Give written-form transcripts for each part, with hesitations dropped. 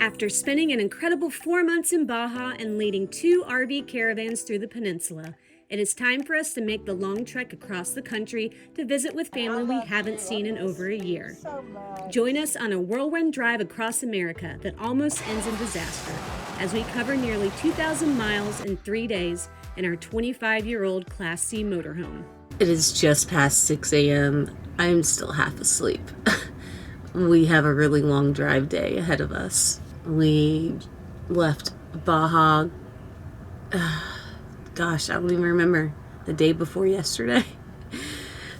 After spending an incredible 4 months in Baja and leading 2 RV caravans through the peninsula, it is time for us to make the long trek across the country to visit with family we haven't seen in over a year. Join us on a whirlwind drive across America that almost ends in disaster as we cover nearly 2,000 miles in 3 days in our 25-year-old Class C motorhome. It is just past 6 a.m. I'm still half asleep. We have a really long drive day ahead of us. We left Baja, gosh, I don't even remember, the day before yesterday.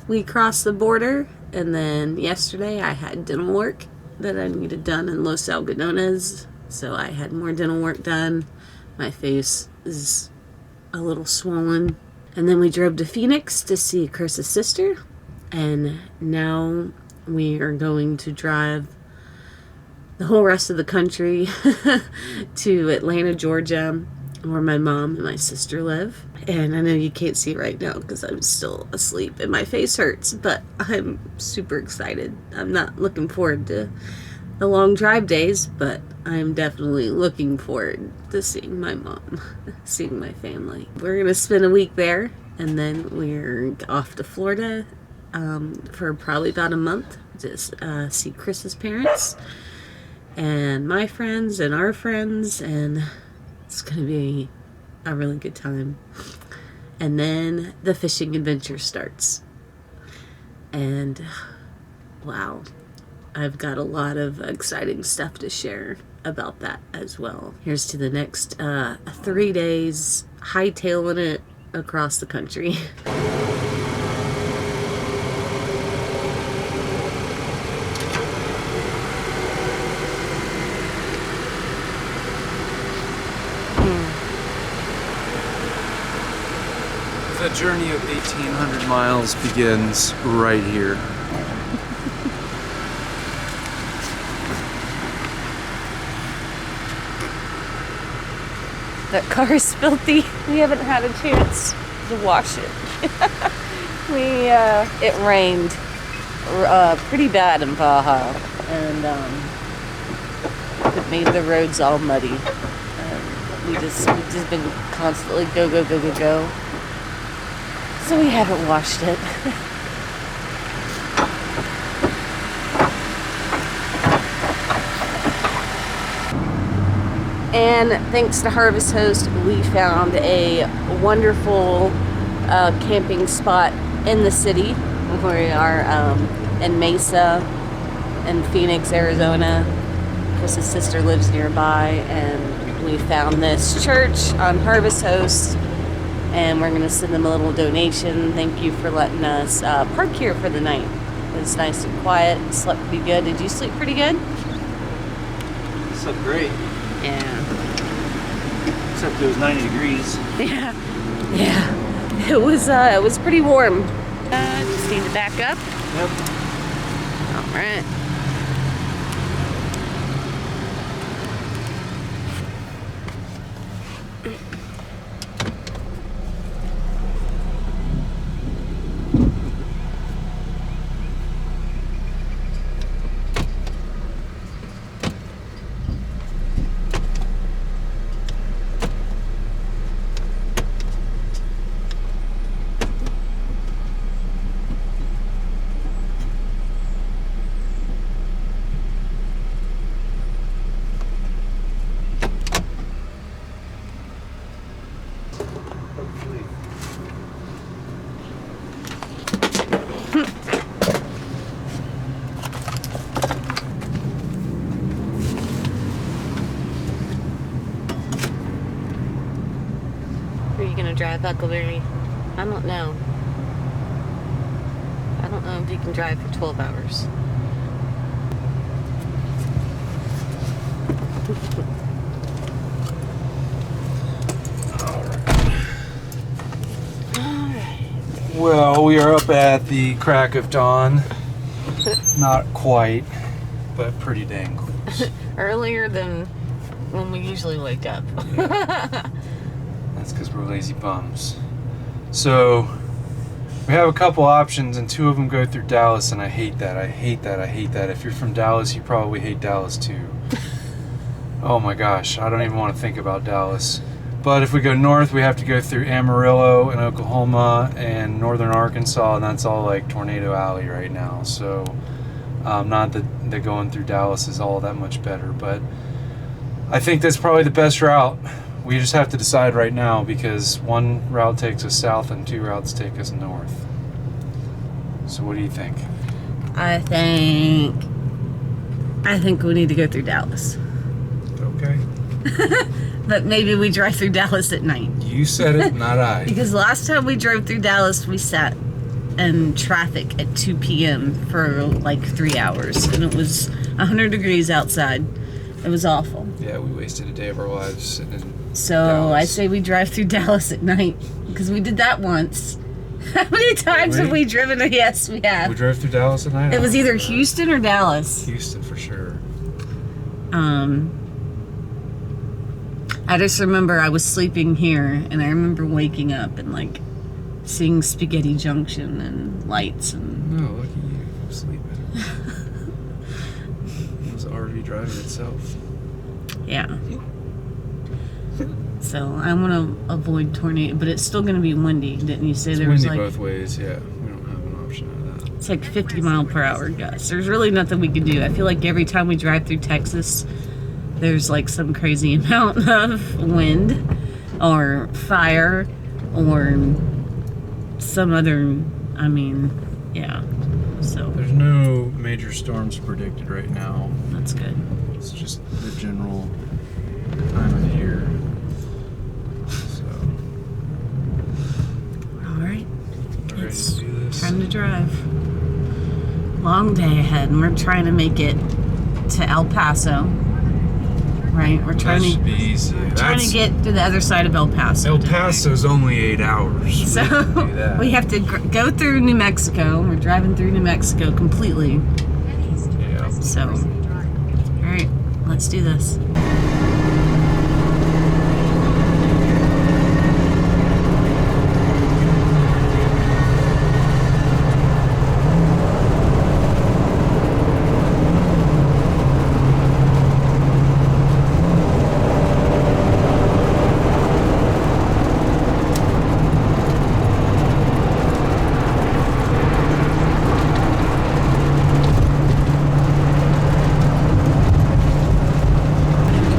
We crossed the border, and then yesterday I had dental work that I needed done in Los Algodones, so I had more dental work done. My face is a little swollen. And then we drove to Phoenix to see Chris's sister, and now we are going to drive the whole rest of the country to Atlanta, Georgia, where my mom and my sister live. And I know you can't see right now because I'm still asleep and my face hurts, but I'm super excited. I'm not looking forward to the long drive days, but I'm definitely looking forward to seeing my mom, seeing my family. We're going to spend a week there, and then we're off to Florida for probably about a month to see Chris's parents and my friends and our friends, and it's going to be a really good time. And then the fishing adventure starts. And wow, I've got a lot of exciting stuff to share about that as well. Here's to the next 3 days, hightailing it across the country. The journey of 1,800 miles begins right here. That car is filthy. We haven't had a chance to wash it. It rained pretty bad in Baja, and it made the roads all muddy. We've just been constantly go, go, go, go, go. So we haven't washed it. And thanks to Harvest Host, we found a wonderful camping spot in the city. We are in Mesa in Phoenix, Arizona. Chris's sister lives nearby, and we found this church on Harvest Host, and we're going to send them a little donation. Thank you for letting us park here for the night. It was nice and quiet. Slept pretty good. Did you sleep pretty good? Slept great. Yeah. Except it was 90 degrees. Yeah. It was pretty warm. Just need to back up. Yep. All right. Are you gonna drive, Huckleberry? I don't know. I don't know if you can drive for 12 hours. Well, we are up at the crack of dawn. Not quite, but pretty dang close. Earlier than when we usually wake up. That's because we're lazy bums. So, we have a couple options, and two of them go through Dallas, and I hate that. I hate that. I hate that. If you're from Dallas, you probably hate Dallas too. Oh my gosh, I don't even want to think about Dallas. But if we go north, we have to go through Amarillo and Oklahoma and northern Arkansas, and that's all like Tornado Alley right now. So not that going through Dallas is all that much better, but I think that's probably the best route. We just have to decide right now because one route takes us south and two routes take us north. So what do you think? I think we need to go through Dallas. Okay. But maybe we drive through Dallas at night. You said it, not I. Because last time we drove through Dallas, we sat in traffic at 2 p.m. for like 3 hours. And it was 100 degrees outside. It was awful. Yeah, we wasted a day of our lives sitting in So Dallas. I say we drive through Dallas at night. Because we did that once. How many times have we driven? Yes, we have. We drove through Dallas at night? It was either Houston or Dallas. Houston for sure. I just remember I was sleeping here, and I remember waking up and like seeing Spaghetti Junction and lights and. No, look at you sleeping. It was the RV driving itself. Yeah. So I want to avoid tornado, but it's still going to be windy. Didn't you say It's there was windy like both ways, yeah. We don't have an option of that. it's like 50-mile-per-hour gusts? There's really nothing we can do. I feel like every time we drive through Texas, there's like some crazy amount of wind or fire or some other. I mean, yeah. So There's no major storms predicted right now. that's good. It's just the general time of the year. So, All right. we're ready It's to do this. time to drive. Long day ahead, and we're trying to make it to El Paso. Right? We're That trying should to be easy. trying to get to the other side of El Paso. El today. Paso's only 8 hours. So We can do that. we have to go through New Mexico. We're driving through New Mexico completely. Yeah. So, all right, let's do this.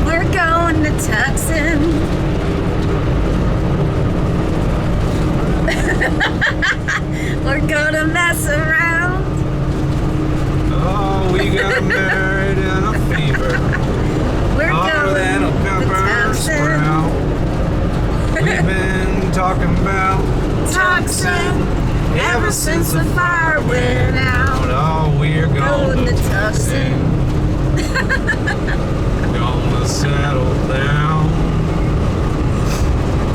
We're going to Tucson. We're gonna mess around. Oh, we got married in a fever. We're Hotter than a going to pepper Tucson. sprout. We've been talking about Tucson. Ever since the fire went out. Oh, we're Going going to Tucson. Gonna settle down.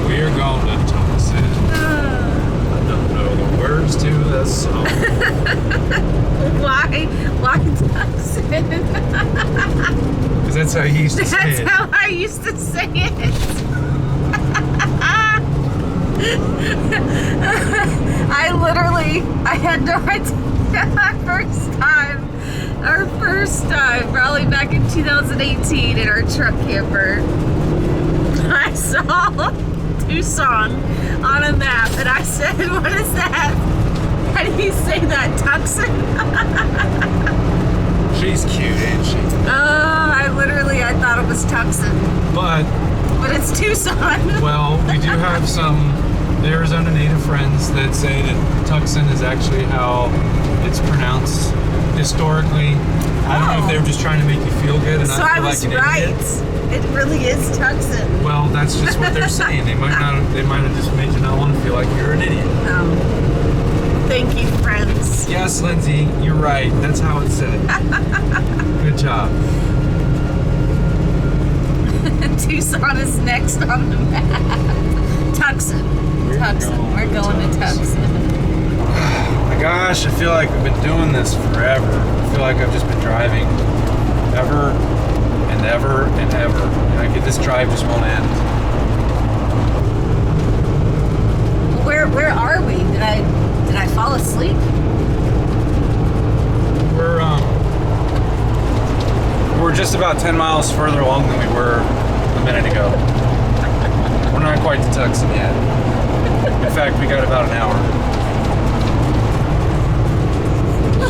We're going to Tucson. I don't know the words to this song. Why Tucson? Because that's how he used to say That's it. how I used to say it. I had no idea. Our first time, probably back in 2018 in our truck camper, I saw Tucson on a map and I said, what is that? How do you say that? Tucson? She's cute, ain't she? I thought it was Tucson, But, but it's Tucson. well, we do have some Arizona native friends that say that Tucson is actually how it's pronounced historically. I don't know if they were just trying to make you feel good and So not I feel was like an right. idiot. It really is Tucson. Well, that's just what they're saying. They might have just made you not want to feel like you're an idiot. Thank you, friends. Yes, Lindsay, you're right. That's how it's said. Good job. Tucson is next on the map. Tucson. We're going to Tucson. My gosh, I feel like I've been doing this forever. I feel like I've just been driving ever and ever and ever. And this drive just won't end. Where are we? Did I fall asleep? We're We're just about 10 miles further along than we were a minute ago. We're not quite to Tucson yet. In fact, we got about an hour.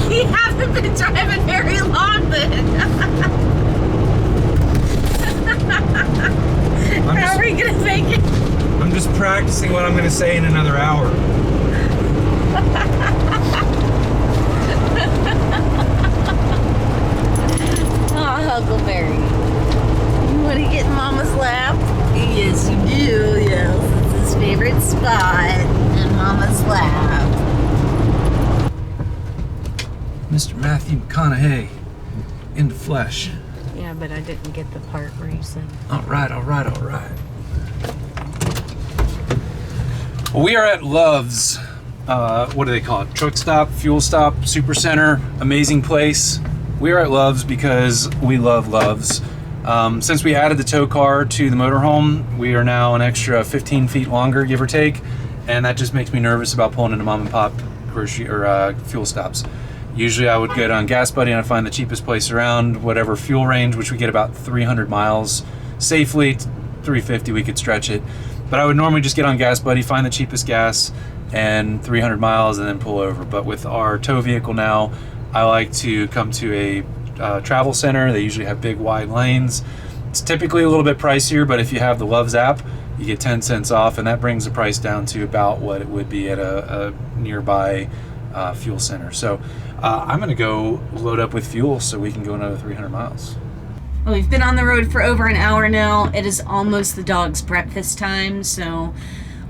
We haven't been driving very long then. How are we gonna make it? I'm just practicing what I'm going to say in another hour. Oh, Huckleberry. You want to get in Mama's lap? Yes, you do. Yes, it's his favorite spot in Mama's lap. Mr. Matthew McConaughey in the flesh. Yeah, but I didn't get the part where you said. All right, all right, all right. Well, we are at Love's. What do they call it? Truck stop, fuel stop, super center, amazing place. We are at Love's because we love Love's. Since we added the tow car to the motorhome, we are now an extra 15 feet longer, give or take, and that just makes me nervous about pulling into mom and pop grocery or fuel stops. Usually I would get on Gas Buddy and I'd find the cheapest place around, whatever fuel range, which we get about 300 miles safely. 350 we could stretch it. But I would normally just get on Gas Buddy, find the cheapest gas, and 300 miles, and then pull over. But with our tow vehicle now, I like to come to a travel center. They usually have big, wide lanes. It's typically a little bit pricier, but if you have the Love's app, you get 10 cents off, and that brings the price down to about what it would be at a nearby fuel center. So I'm going to go load up with fuel so we can go another 300 miles. Well, we've been on the road for over an hour now. It is almost the dog's breakfast time, so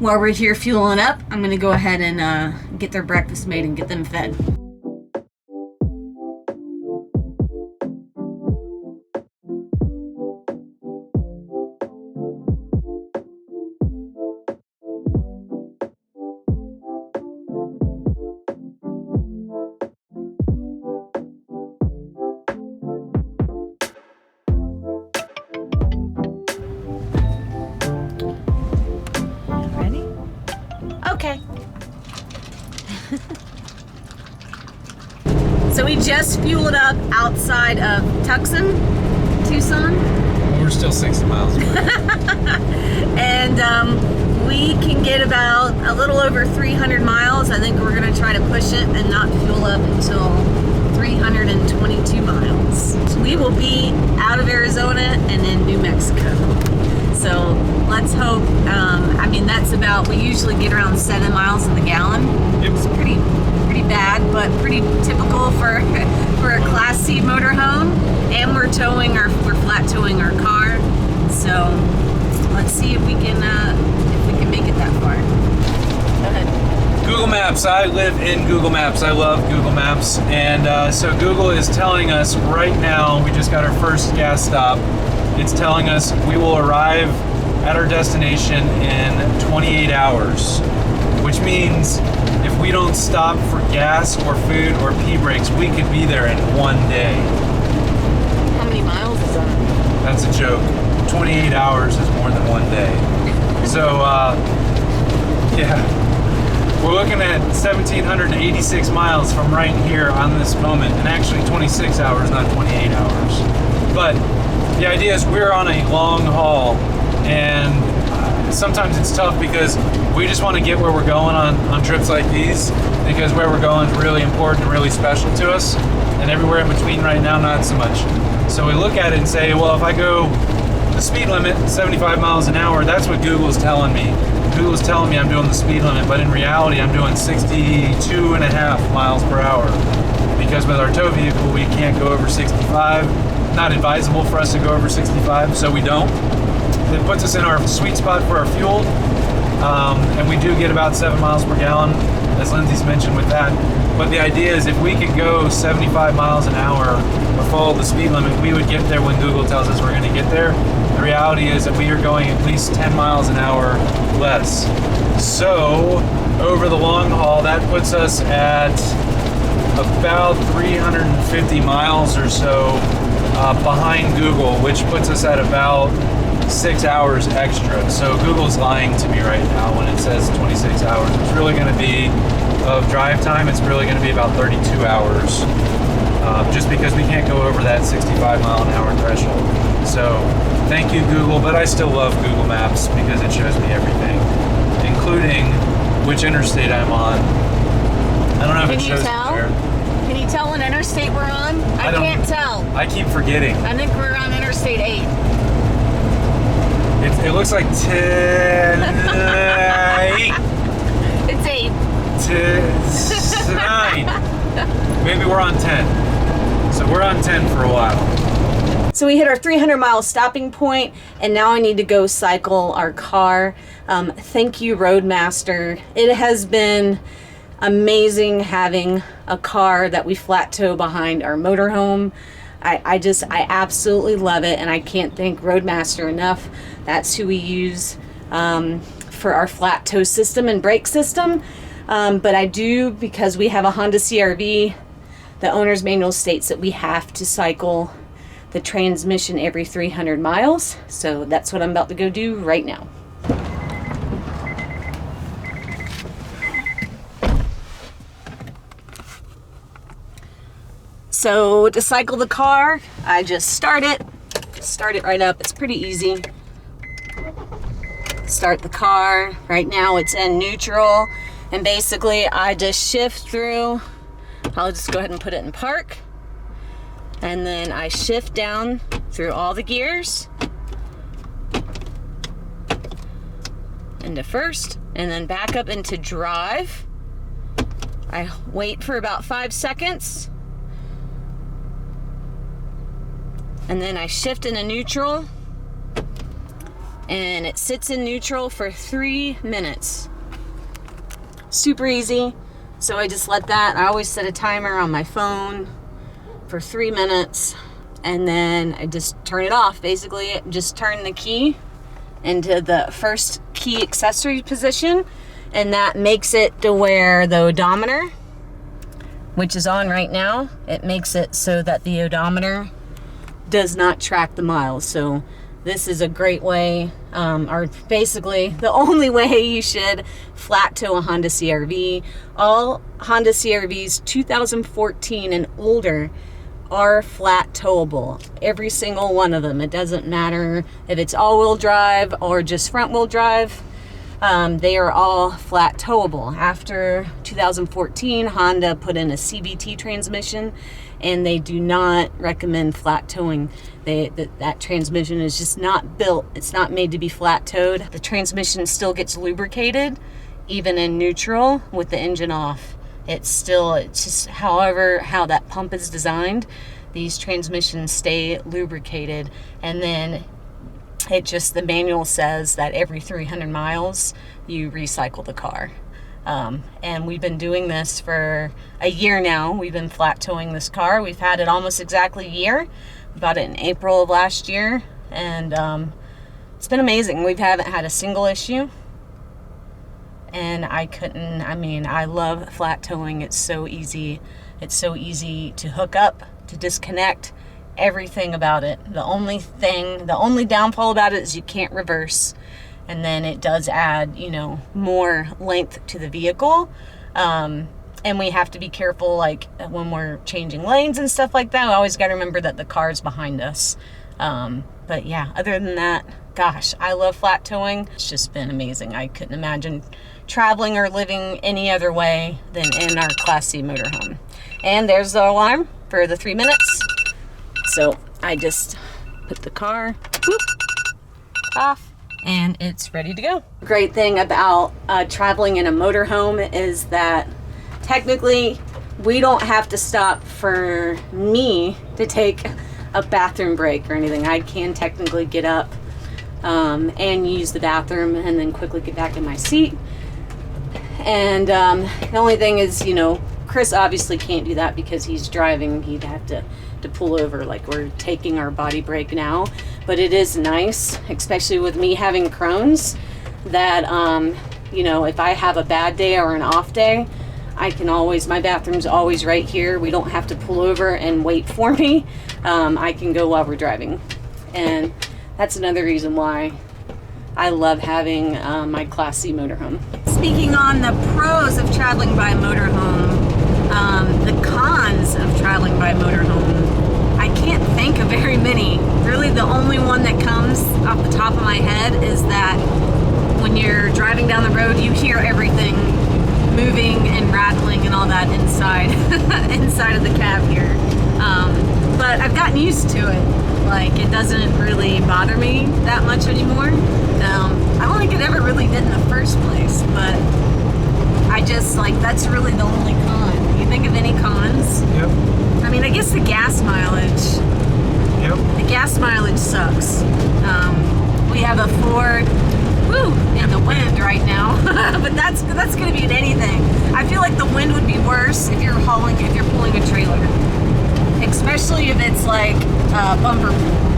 while we're here fueling up, I'm going to go ahead and get their breakfast made and get them fed. Okay. So we just fueled up outside of Tucson, Tucson. We're still 60 miles away. And we can get about a little over 300 miles. I think we're going to try to push it and not fuel up until 322 miles. So we will be out of Arizona and in New Mexico. So let's hope, I mean, that's about, we usually get around 7 miles in the gallon. Yep. It's pretty bad, but pretty typical for a Class C motorhome. And we're flat towing our car. So let's see if we can make it that far. Go ahead. Google Maps. I live in Google Maps. I love Google Maps. And so Google is telling us right now, we just got our first gas stop. It's telling us we will arrive at our destination in 28 hours, which means if we don't stop for gas or food or pee breaks, we could be there in one day. How many miles is that? That's a joke. 28 hours is more than one day. So, yeah. We're looking at 1,786 miles from right here on this moment, and actually 26 hours, not 28 hours. But the idea is we're on a long haul, and sometimes it's tough because we just want to get where we're going on trips like these, because where we're going is really important and really special to us, and everywhere in between right now, not so much. So we look at it and say, well, if I go the speed limit, 75 miles an hour, that's what Google's telling me. Google's telling me I'm doing the speed limit, but in reality, I'm doing 62 and a half miles per hour, because with our tow vehicle, we can't go over 65. Not advisable for us to go over 65, so we don't. It puts us in our sweet spot for our fuel, and we do get about 7 miles per gallon, as Lindsay's mentioned with that. But the idea is if we could go 75 miles an hour or follow the speed limit, we would get there when Google tells us we're going to get there. The reality is that we are going at least 10 miles an hour less. So over the long haul, that puts us at about 350 miles or so behind Google, which puts us at about 6 hours extra. So Google's lying to me right now when it says 26 hours. It's really going to be, of drive time, it's really going to be about 32 hours. just because we can't go over that 65 mile an hour threshold. So thank you, Google, but I still love Google Maps because it shows me everything, including which interstate I'm on. I don't know if it shows there. Can you tell what interstate we're on? I can't tell. I keep forgetting. I think we're on Interstate 8. It looks like 10. It's 8. 9. Maybe we're on 10. So we're on 10 for a while. So we hit our 300-mile stopping point, and now I need to go cycle our car. Thank you, Roadmaster. It has been amazing having a car that we flat tow behind our motorhome. I absolutely love it, and I can't thank Roadmaster enough. That's who we use for our flat tow system and brake system. But I do, because we have a Honda CR-V, the owner's manual states that we have to cycle the transmission every 300 miles. So that's what I'm about to go do right now. So to cycle the car, I just start it right up. It's pretty easy. Start the car. Right now it's in neutral, and basically I just shift through. I'll just go ahead and put it in park, and then I shift down through all the gears into first, and then back up into drive. I wait for about 5 seconds, and then I shift into neutral, and it sits in neutral for 3 minutes. Super easy. So I just let that, I always set a timer on my phone for 3 minutes, and then I just turn it off. Basically, just turn the key into the first key accessory position, and that makes it to where the odometer, which is on right now, it makes it so that the odometer does not track the miles. So this is a great way, or basically the only way you should flat tow a Honda CR-V. All Honda CR-Vs 2014 and older are flat towable. Every single one of them. It doesn't matter if it's all-wheel drive or just front-wheel drive. They are all flat towable. After 2014, Honda put in a CVT transmission, and they do not recommend flat towing. That transmission is just not built. It's not made to be flat towed. The transmission still gets lubricated, even in neutral with the engine off. It's just how that pump is designed. These transmissions stay lubricated, and then the manual says that every 300 miles you recycle the car. And we've been doing this for a year now. We've been flat towing this car. We've had it almost exactly a year. We bought it in April of last year, and it's been amazing. We haven't had a single issue, and I love flat towing. It's so easy. It's so easy to hook up, to disconnect, everything about it. The only downfall about it is you can't reverse. And then it does add, more length to the vehicle. And we have to be careful, like when we're changing lanes and stuff like that. We always got to remember that the car's behind us. But yeah, other than that, gosh, I love flat towing. It's just been amazing. I couldn't imagine traveling or living any other way than in our Class C motorhome. And there's the alarm for the 3 minutes. So I just put the car off, and it's ready to go. Great thing about traveling in a motorhome is that technically we don't have to stop for me to take a bathroom break or anything. I can technically get up and use the bathroom and then quickly get back in my seat. And the only thing is, Chris obviously can't do that because he's driving. He'd have to pull over, like we're taking our body break now. But it is nice, especially with me having Crohn's, that if I have a bad day or an off day, my bathroom's always right here. We don't have to pull over and wait for me. I can go while we're driving. And that's another reason why I love having my Class C motorhome. Speaking on the pros of traveling by motorhome, the cons of traveling by motorhome, I can't think of very many. Really, the only one that comes off the top of my head is that when you're driving down the road, you hear everything moving and rattling and all that inside inside of the cab here. But I've gotten used to it. Like, it doesn't really bother me that much anymore. I don't think it ever really did in the first place, but I just, like, that's really the only con. You think of any cons? Yep. I mean, I guess the gas mileage. Yep. The gas mileage sucks. We have a Ford, in the wind right now, but that's going to be in anything. I feel like the wind would be worse if you're pulling a trailer, especially if it's like bumper pull.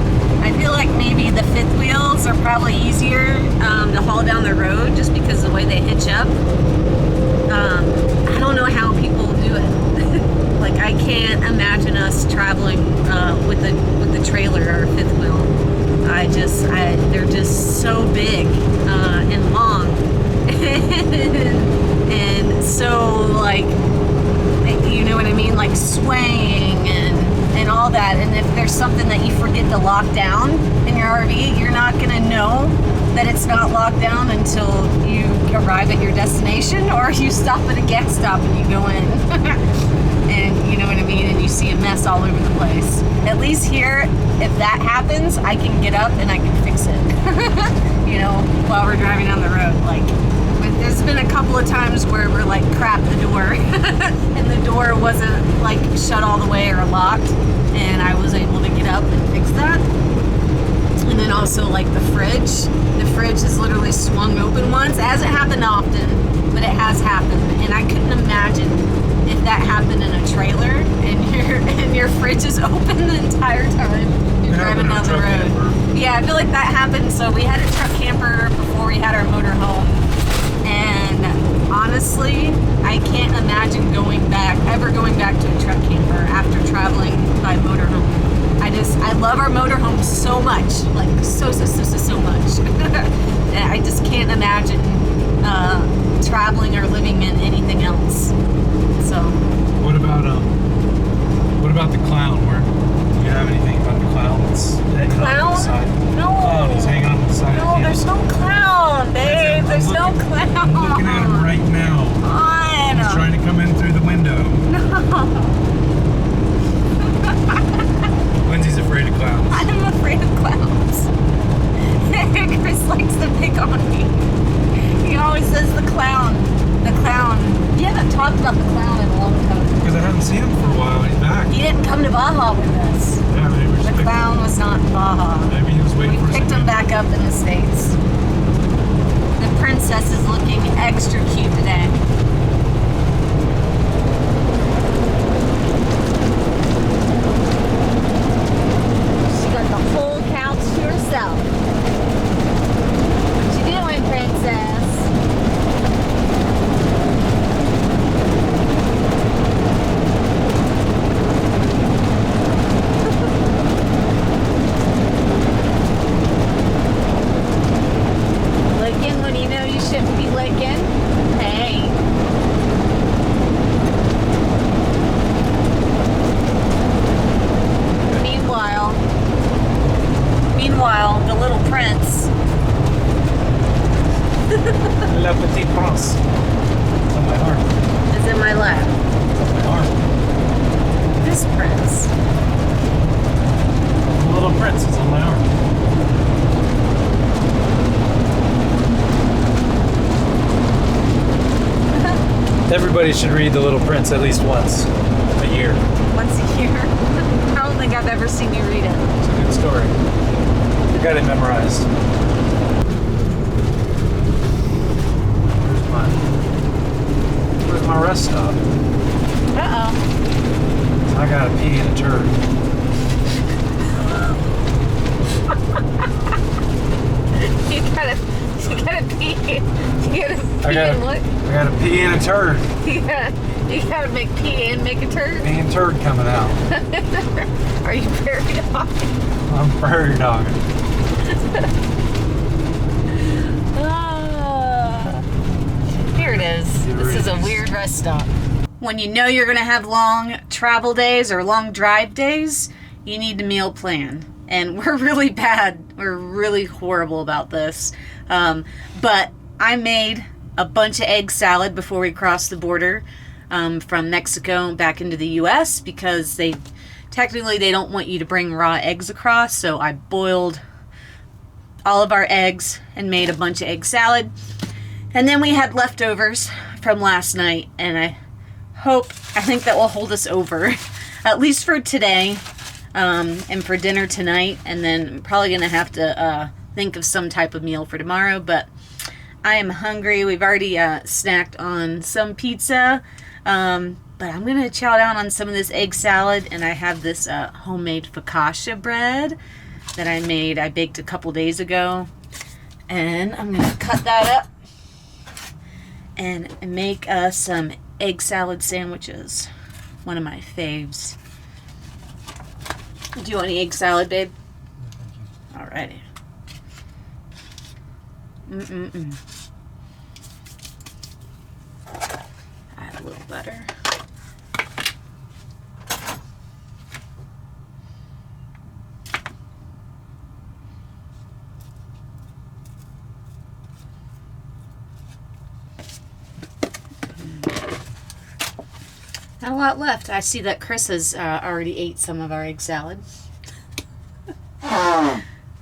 I feel like maybe the fifth wheels are probably easier to haul down the road just because of the way they hitch up. I don't know how people do it. Like, I can't imagine us traveling with the trailer or fifth wheel. They're just so big and long, and so, like, you know what I mean, like swaying and all that. And if there's something that you forget to lock down in your RV, you're not gonna know that it's not locked down until you arrive at your destination, or you stop at a gas stop and you go in. And you know what I mean, and you see a mess all over the place. At least here, if that happens, I can get up and I can fix it. You know, while we're driving down the road. Like, there's been a couple of times where we're like, crap, the door, and the door wasn't like shut all the way or locked, and I was able to get up and fix that. And then also, like, the fridge is literally swung open once. It hasn't happened often, but it has happened, and I couldn't imagine if that happened in a trailer and your fridge is open the entire time you're driving down the road. Yeah, I feel like that happened. So we had a truck camper before we had our motorhome, and honestly, I can't imagine ever going back to a truck camper after traveling by motorhome. I love our motorhome so much, like so much. And I just can't imagine traveling or living in anything else. So. What about the clown? Do you have anything about the clown that's hanging on the side? No. Clown is hanging on the side. No, there's no clown, babe. There's no clown. I'm looking at him right now. He's trying to come in through the window. No. Lindsay's afraid of clowns. I'm afraid of clowns. Chris likes to pick on me. He always says the clown. The clown. You haven't talked about the clown in a long time. Because I haven't seen him for a while. He's back. He didn't come to Baja with us. Yeah, maybe we The clown was not in Baja. Maybe he was waiting for us. We picked him back up in the States. The princess is looking extra cute today. She got the whole couch to herself. What you doing, princess? Licking when you know you shouldn't be licking. Hey. Meanwhile, the little prince. La Petite Prince. It's on my arm. Is in my lap. It's on my arm. This prince. The little prince is on my arm. Everybody should read The Little Prince at least once a year. Once a year. I don't think I've ever seen you read it. It's a good story. You got it memorized. Where's my rest stop? Uh-oh. I gotta pee in a turd. You gotta pee. I gotta pee in a turd. You gotta make pee and make a turd. Pee and turd coming out. Are you prairie dogging? I'm prairie dogging. Here it is. This is a weird rest stop. when you know you're going to have long travel days or long drive days, you need to meal plan. And we're really bad. We're really horrible about this. But I made a bunch of egg salad before we crossed the border from Mexico back into the U.S. because they don't want you to bring raw eggs across. So I boiled all of our eggs and made a bunch of egg salad. And then we had leftovers from last night, and I think that will hold us over, at least for today, and for dinner tonight. And then I'm probably going to have to think of some type of meal for tomorrow, but I am hungry. We've already snacked on some pizza, but I'm going to chow down on some of this egg salad, and I have this homemade focaccia bread that I baked a couple days ago, and I'm going to cut that up and make some egg salad sandwiches. One of my faves. Do you want any egg salad, babe? Alrighty. Add a little butter. Not a lot left. I see that Chris has already ate some of our egg salad.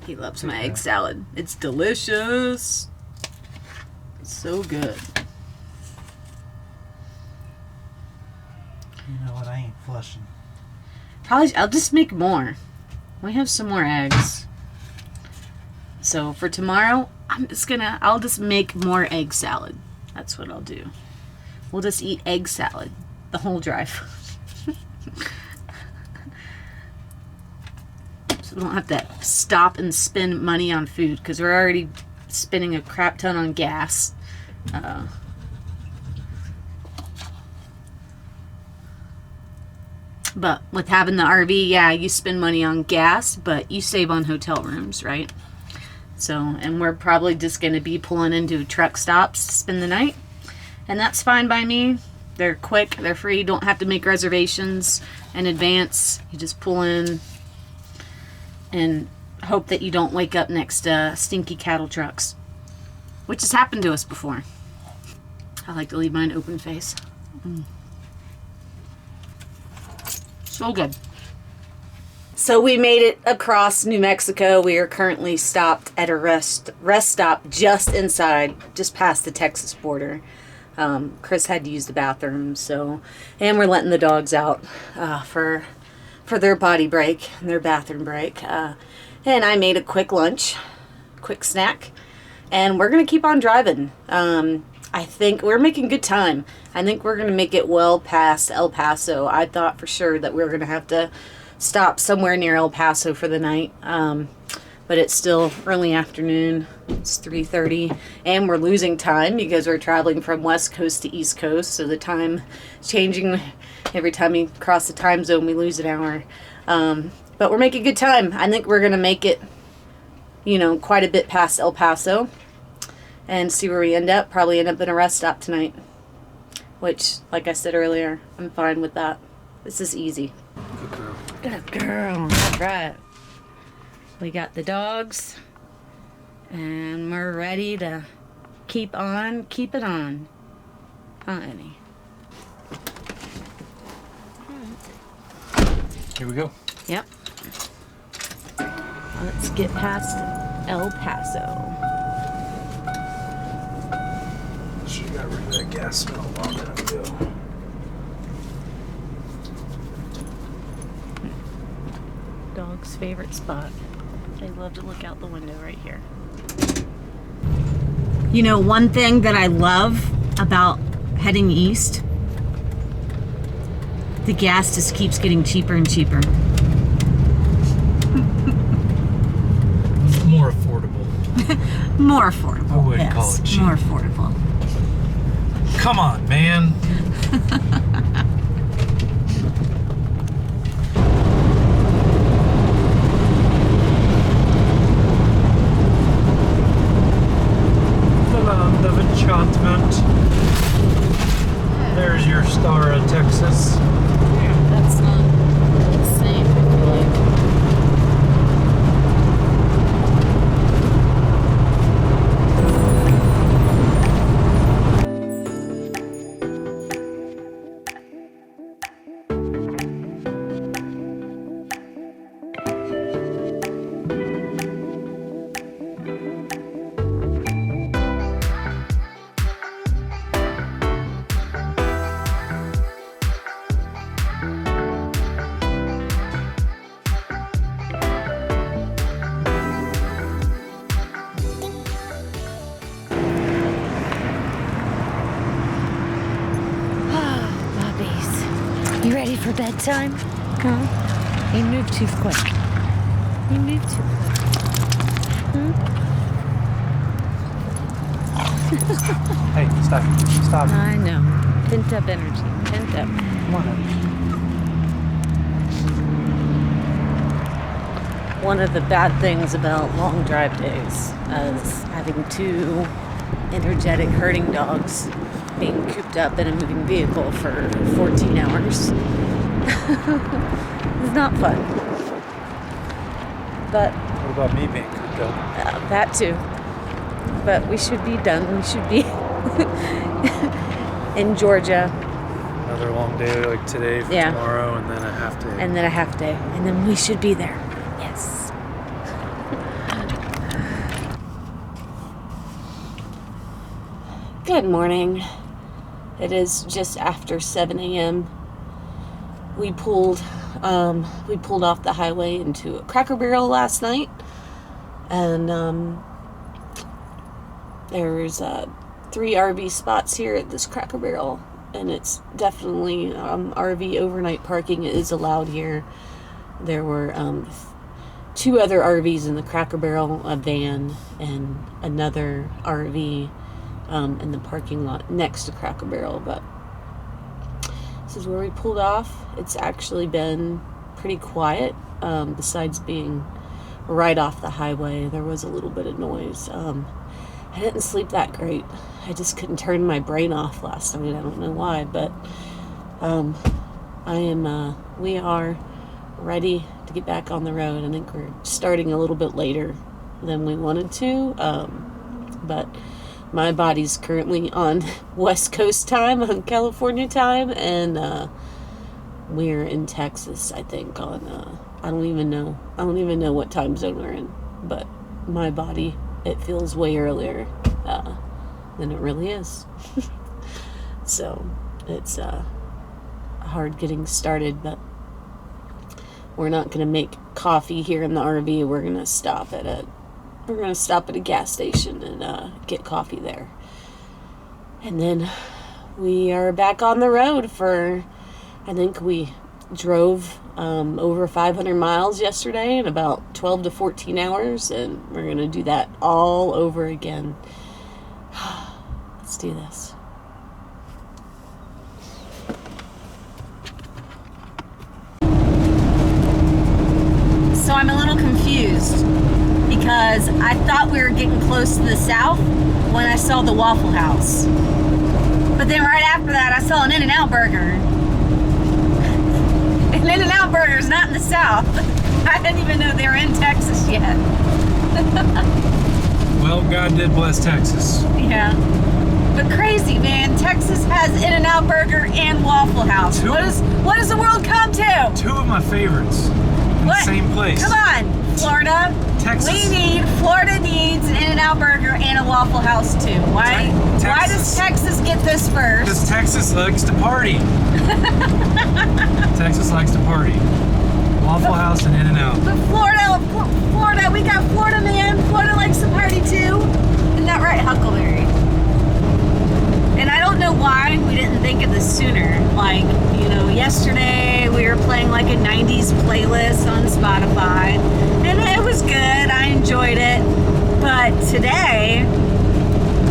He loves my egg salad. It's delicious. It's so good. You know what? I ain't flushing. Probably, I'll just make more. We have some more eggs. So for tomorrow, I'll just make more egg salad. That's what I'll do. We'll just eat egg salad the whole drive. So we don't have to stop and spend money on food because we're already spending a crap ton on gas. But with having the RV, yeah, you spend money on gas, but you save on hotel rooms, right? So, and we're probably just going to be pulling into truck stops to spend the night. And that's fine by me. They're quick, they're free, don't have to make reservations in advance. You just pull in and hope that you don't wake up next to stinky cattle trucks, which has happened to us before. I like to leave mine open face. So good. So we made it across New Mexico. We are currently stopped at a rest stop just past the Texas border. Chris had to use the bathroom, and we're letting the dogs out for their potty break and their bathroom break. And I made a quick lunch, quick snack, and we're gonna keep on driving. I think we're making good time. I think we're gonna make it well past El Paso. I thought for sure that we were gonna have to stop somewhere near El Paso for the night. But it's still early afternoon. It's 3:30, and we're losing time because we're traveling from West Coast to East Coast, so the time changing every time we cross the time zone, we lose an hour. But we're making good time. I think we're gonna make it, quite a bit past El Paso, and see where we end up. Probably end up in a rest stop tonight, which, like I said earlier, I'm fine with that. This is easy. Good girl. Good girl. All right. We got the dogs, and we're ready to keep it on. Huh, Eddie? Here we go. Yep. Let's get past El Paso. Should have got rid of that gas smell a long time ago. Dog's favorite spot. They love to look out the window right here. One thing that I love about heading east, the gas just keeps getting cheaper and cheaper. More affordable. More affordable. I wouldn't call it cheap. More affordable. Come on, man. The land of enchantment. There's your Star, Texas. Yeah, that's not the same, I feel like. You ready for bedtime? Huh? You move too quick. You move too quick. Hey, stop. Stop. I know. Pent up energy. Pent up. One of the bad things about long drive days is having two energetic herding dogs being cooped up in a moving vehicle for 14 hours. It's not fun. But What about me being cooped up? that too. But we should be done. We should be in Georgia. Another long day like today for Yeah. tomorrow, and then a half day. And then a half day. And then we should be there. Yes. Good morning. It is just after 7 a.m. We pulled off the highway into a Cracker Barrel last night, and there's 3 RV spots here at this Cracker Barrel, and it's definitely RV overnight parking is allowed here. There were 2 other RVs in the Cracker Barrel, a van and another RV in the parking lot next to Cracker Barrel, but this is where we pulled off. It's actually been pretty quiet, besides being right off the highway. There was a little bit of noise. I didn't sleep that great. I just couldn't turn my brain off last night. I don't know why, but we are ready to get back on the road. I think we're starting a little bit later than we wanted to, but my body's currently on West Coast time, on California time, and we're in Texas, I think, on I don't even know what time zone we're in, but my body, it feels way earlier than it really is. So it's hard getting started, but we're not going to make coffee here in the RV. We're going to stop at a gas station and get coffee there. And then we are back on the road for, I think we drove over 500 miles yesterday in about 12 to 14 hours, and we're going to do that all over again. Let's do this. So I'm a little confused because I thought we were getting close to the south when I saw the Waffle House. But then right after that, I saw an In-N-Out burger. An In-N-Out burger is not in the south. I didn't even know they were in Texas yet. Well, God did bless Texas. Yeah. But crazy, man. Texas has In-N-Out burger and Waffle House. What does the world come to? 2 of my favorites in the same place. Come on, Florida. Texas. Florida needs an In-N-Out burger and a Waffle House too. Why does Texas get this first? Because Texas likes to party. Texas likes to party. Waffle House and In-N-Out. But Florida, we got Florida, man. Florida likes to party too. Isn't that right, Huckleberry? And I don't know why we didn't think of this sooner. Like, yesterday we were playing like a 90s playlist on Spotify, and it was good. I enjoyed it. But today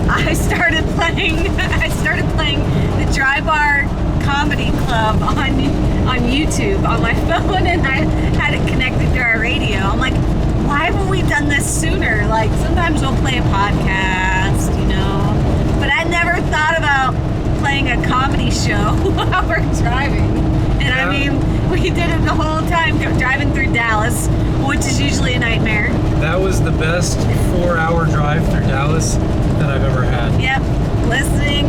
I started playing the Dry Bar Comedy Club on YouTube on my phone, and I had it connected to our radio. I'm like, why haven't we done this sooner? Like, sometimes we'll play a podcast, but I never thought about playing a comedy comedy show while we're driving. And I mean, we did it the whole time driving through Dallas, which is usually a nightmare. That was the best 4-hour drive through Dallas that I've ever had. Yep, listening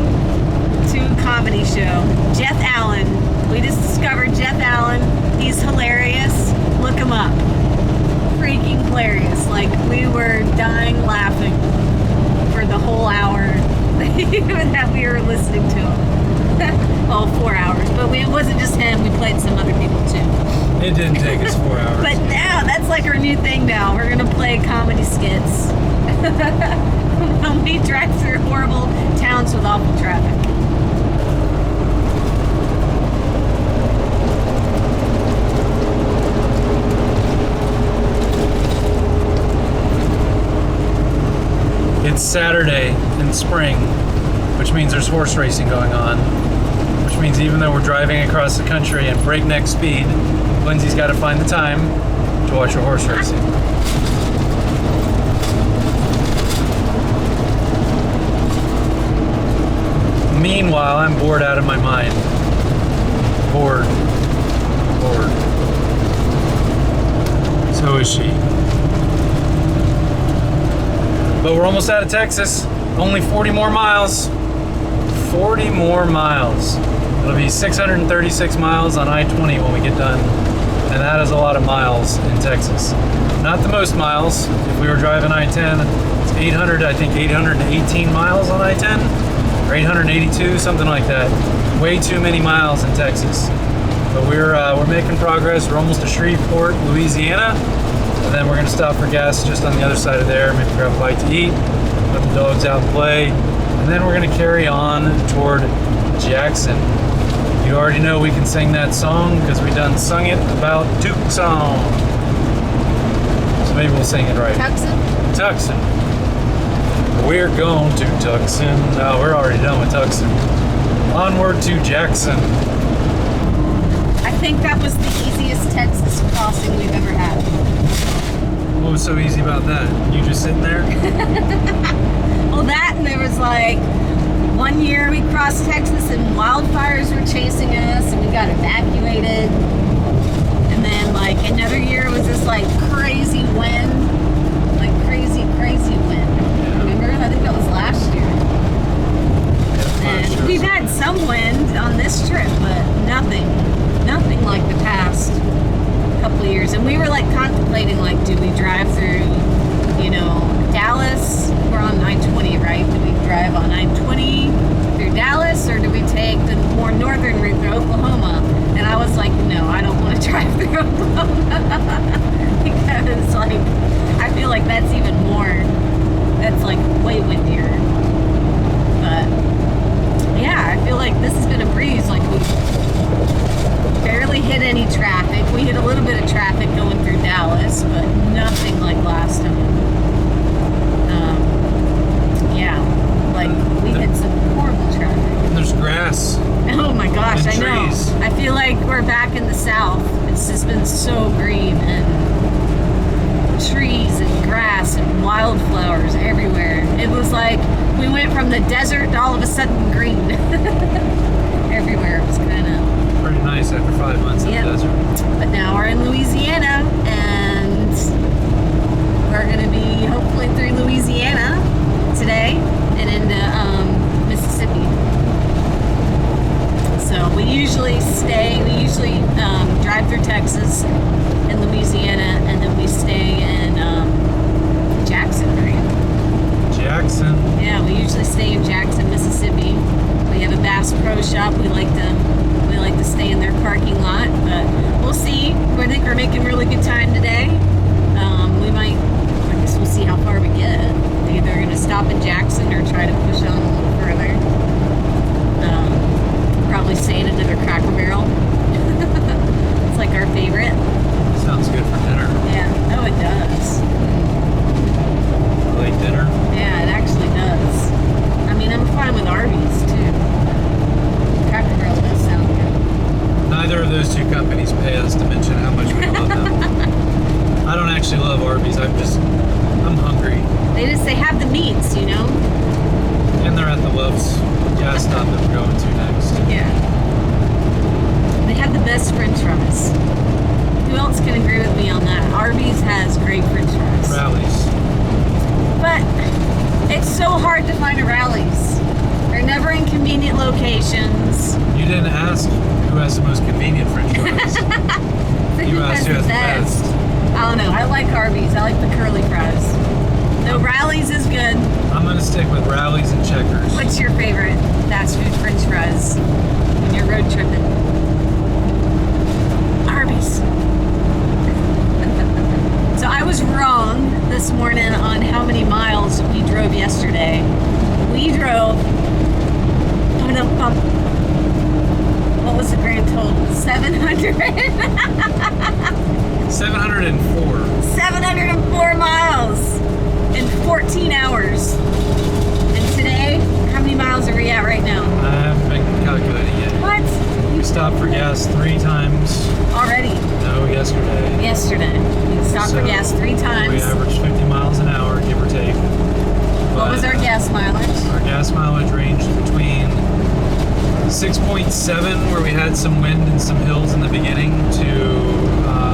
to a comedy show. Jeff Allen. We just discovered Jeff Allen. He's hilarious. Look him up. Freaking hilarious. Like, we were dying laughing for the whole hour that we were listening to him. Well, 4 hours. But it wasn't just him. We played some other people too. It didn't take us 4 hours. But now, that's like our new thing now. We're going to play comedy skits. When we drive through horrible towns with awful traffic. It's Saturday in spring, which means there's horse racing going on, which means even though we're driving across the country at breakneck speed, Lindsay's got to find the time to watch a horse racing. Meanwhile, I'm bored out of my mind. Bored. So is she. But we're almost out of Texas. Only 40 more miles. 40 more miles. It'll be 636 miles on I-20 when we get done. And that is a lot of miles in Texas. Not the most miles. If we were driving I-10, it's 818 miles on I-10. Or 882, something like that. Way too many miles in Texas. But we're making progress. We're almost to Shreveport, Louisiana. And then we're going to stop for gas just on the other side of there, maybe grab a bite to eat, let the dogs out and play, and then we're going to carry on toward Jackson. You already know we can sing that song because we done sung it about Tucson. So maybe we'll sing it right. Tucson. We're going to Tucson. No, we're already done with Tucson. Onward to Jackson. I think that was the easiest Texas crossing we've ever had. What was so easy about that? You just sitting there? Well, that, and there was like one year we crossed Texas and wildfires were chasing us and we got evacuated. And then like another year was this like crazy wind. Like crazy wind. Remember? I think that was last year. And we've had some wind on this trip, but nothing like the past couple of years. And we were like contemplating, like, do we drive through, Dallas? We're on I-20, right? Do we drive on I-20 through Dallas, or do we take the more northern route through Oklahoma? And I was like, no, I don't want to drive through Oklahoma because like I feel like that's even more. That's like way windier. But yeah, I feel like this has been a breeze. Like we barely hit any traffic. We hit a little bit of traffic going through Dallas, but nothing like last time. Yeah, like we hit some horrible traffic. And there's grass. Oh my gosh, and I know. trees. I feel like we're back in the South. It's just been so green and trees and grass and wildflowers everywhere. It was like we went from the desert to all of a sudden green. Everywhere. It was kind of Pretty nice after 5 months in the desert. But now we're in Louisiana, and we're going to be hopefully through Louisiana today and into Mississippi. So we usually drive through Texas and Louisiana, and then we stay in Jackson, right? Jackson. Yeah, we usually stay in Jackson, Mississippi. We have a Bass Pro Shop. We like to stay in their parking lot, but we'll see. I think we're making really good time today. I guess we'll see how far we get. We're either going to stop in Jackson or try to push on a little further. Probably stay in another Cracker Barrel. It's like our favorite. Sounds good for dinner. Yeah, oh, it does. Late dinner. Yeah, it actually does. I mean, I'm fine with Arby's too. Cracker Barrel does sound good. Neither of those two companies pay us to mention how much we love them. I don't actually love Arby's. I'm hungry. They have the meats, Yeah, And they're at the Love's gas stop that we're going to next. Yeah. They have the best French fries. Who else can agree with me on that? Arby's has great French fries. Rallies. But it's so hard to find a Rallies. They're never in convenient locations. You didn't ask who has the most convenient French fries. You asked who has the best. I don't know. I like Arby's. I like the curly fries. The Rallies is good. I'm gonna stick with Rallies and Checkers. What's your favorite fast food French fries when you're road tripping? Arby's. So I was wrong this morning on how many miles we drove yesterday. We drove, what was the grand total? 700. 704. 704 miles in 14 hours. And today, how many miles are we at right now? I haven't been calculating yet. What? We stopped for gas 3 times. Already? No, yesterday. Yesterday. We stopped for gas 3 times. We averaged 50 miles an hour, give or take. What was our gas mileage? Our gas mileage ranged between 6.7, where we had some wind and some hills in the beginning, to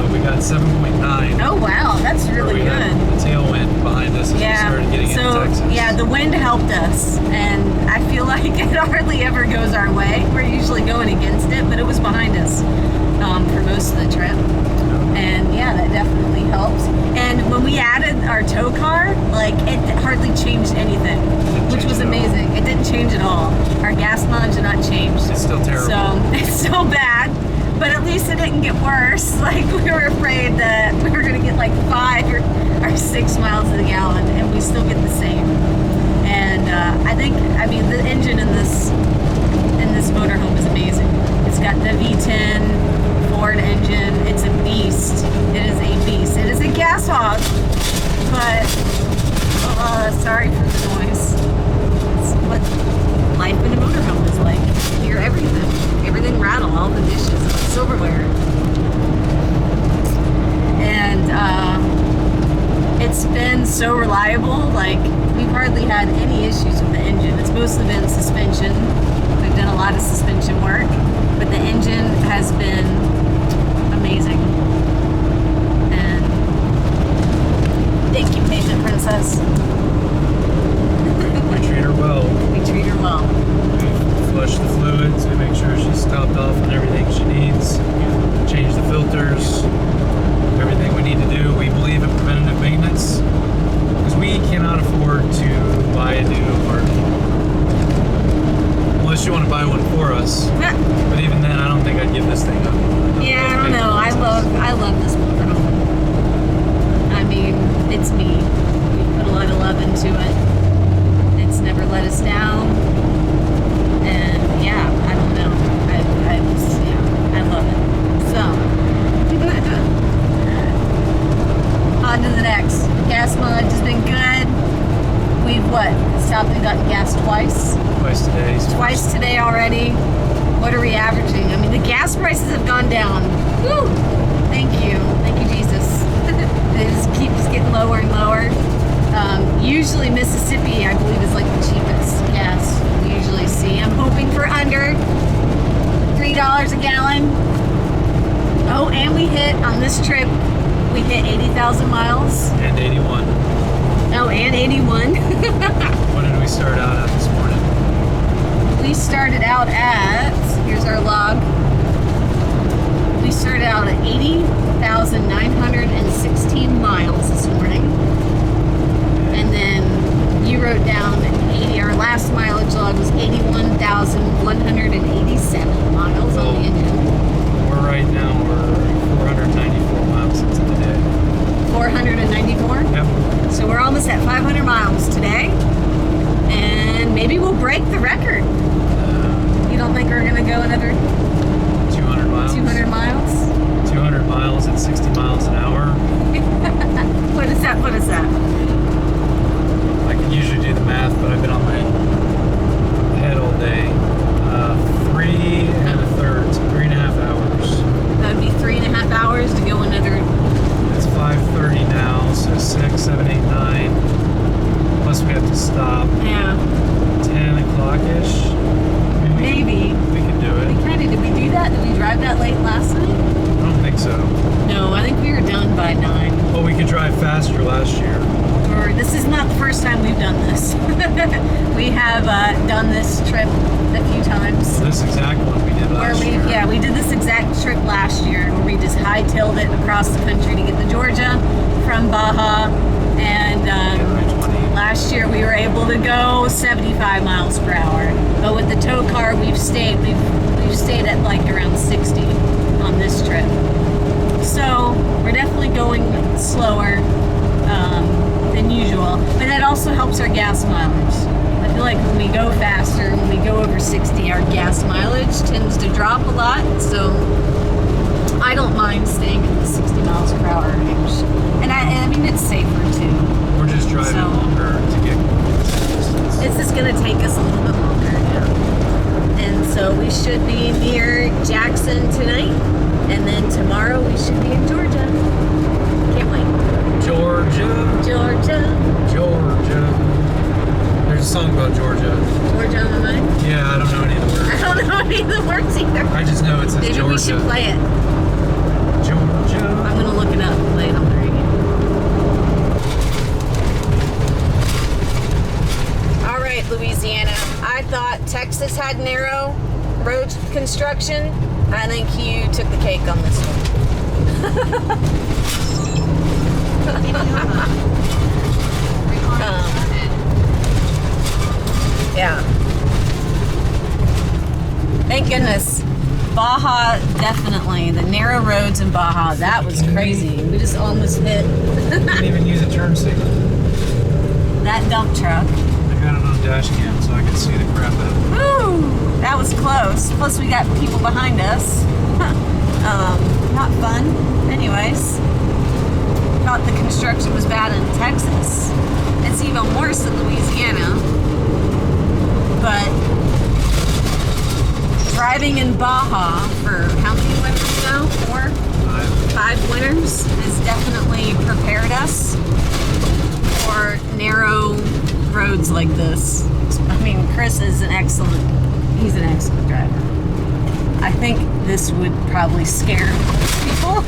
we got 7.9. Oh wow, that's where really we good. had the tailwind behind us as we started getting into Texas. Yeah, the wind helped us, and I feel like it hardly ever goes our way. We're usually going against it, but it was behind us for most of the trip. And yeah, that definitely helps. And when we added our tow car, like it hardly changed anything, which was amazing. It didn't change at all. Our gas mileage did not change. It's still terrible. So it's so bad, but at least it didn't get worse. Like we were afraid that we were gonna get like 5 or 6 miles to the gallon, and we still get the same. And I mean, the engine in this motorhome is amazing. It's got the V10 Ford engine. It's a beast. It is a beast. It is a gas hog, but sorry for the noise. It's what life in a motorhome is like. You hear everything rattle, all the dishes, and the silverware, and it's been so reliable. Like we've hardly had any issues with the engine. It's mostly been suspension. We've done a lot of suspension work, but the engine has been amazing. And thank you, patient princess. We treat her well. We treat her well. We flush the fluids. We make sure she's topped off on everything she needs. Change the filters. Everything we need to do. We believe in preventative maintenance because we cannot afford to buy a new RV. Unless you want to buy one for us. But even then, I don't think I'd give this thing up. Yeah, I don't know. I love this motorhome. I mean, it's me. We put a lot of love into it. It's never let us down. And yeah, I don't know. I love it. So, on to the next. Gas mileage has been good. We've stopped and gotten gas twice. Twice today already. What are we averaging? I mean, the gas prices have gone down. Woo! Thank you, Jesus. It just keeps getting lower and lower. Usually Mississippi, I believe, is like the cheapest gas we usually see. I'm hoping for under $3 a gallon. Oh, and we hit, on this trip, we hit 80,000 miles. And 81. Oh, and 81. What did we start out at this morning? We started out at, here's our log. We started out at 80,916 miles this morning. And then you wrote down 80, our last mileage log was 81,187 miles on the engine. Right now we're 494 miles into the day. 494? Yep. So we're almost at 500 miles today. And maybe we'll break the record. You don't think we're going to go another 200 miles? 200 miles? 200 miles at 60 miles an hour. What is that? I can usually do the math, but I've been on my head all day. 3 1/3 hours. That would be 3.5 hours to go another. It's 5:30 now, so 6, 7, 8, 9. Plus we have to stop. Yeah. 10, o'clock-ish. Maybe. We can do it. Did we do that? Did we drive that late last night? I don't think so. No, I think we were done by 9. Well, we could drive faster last year. Or this is not the first time we've done this. We have done this trip a few times. This exact one we did last year. Yeah, we did this exact trip last year where we just hightailed it across the country to get to Georgia from Baja. And last year we were able to go 75 miles per hour. But with the tow car, we've stayed at like around 60 on this trip. So we're definitely going slower than usual. But that also helps our gas mileage. I feel like when we go faster, when we go over 60, our gas mileage tends to drop a lot. So I don't mind staying in the 60 miles per hour range. And I mean, it's safer too. We're just driving longer to get distance. It's just going to take us a little bit longer, yeah. And so we should be near Jackson tonight. And then tomorrow we should be in Georgia. Can't wait. Georgia. There's a song about Georgia. Georgia on my mind? Yeah, I don't know any of the words. I don't know any of the words either. I just know it says Maybe Georgia. we should play it. Georgia. I'm going to look it up and play it on the radio. All right, Louisiana. I thought Texas had narrow road construction. I think you took the cake on this one. Yeah. Thank goodness. Baja, definitely. The narrow roads in Baja, that was crazy. We just almost hit Didn't even use a turn signal. that dump truck. I got it on dash cam so I could see the crap out of it. Woo! That was close. Plus, we got people behind us. Not fun. Anyways, thought the construction was bad in Texas. It's even worse in Louisiana. But driving in Baja for how many winters now? 4? 5 winters has definitely prepared us for narrow roads like this. I mean, Chris is he's an excellent driver. I think this would probably scare people.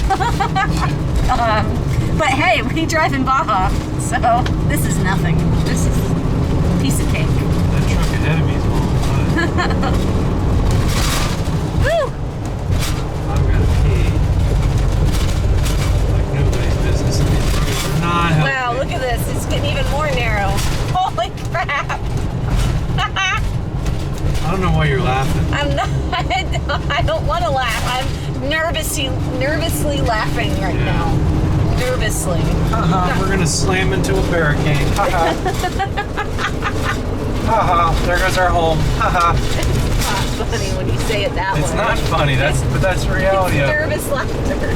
But hey, we drive in Baja, so this is nothing. This is a piece of cake. That truck ahead of me is all Woo! I'm gonna pee. Like nobody's business. Not helping. Wow, look at this. It's getting even more narrow. Holy crap. I don't know why you're laughing. I'm not, I don't want to laugh. I'm nervously laughing right now. Nervously. We're gonna slam into a barricade. Haha. Haha. There goes our home. Haha. It's not funny when you say it that way. It's not funny. But that's the reality It's of it. nervous laughter.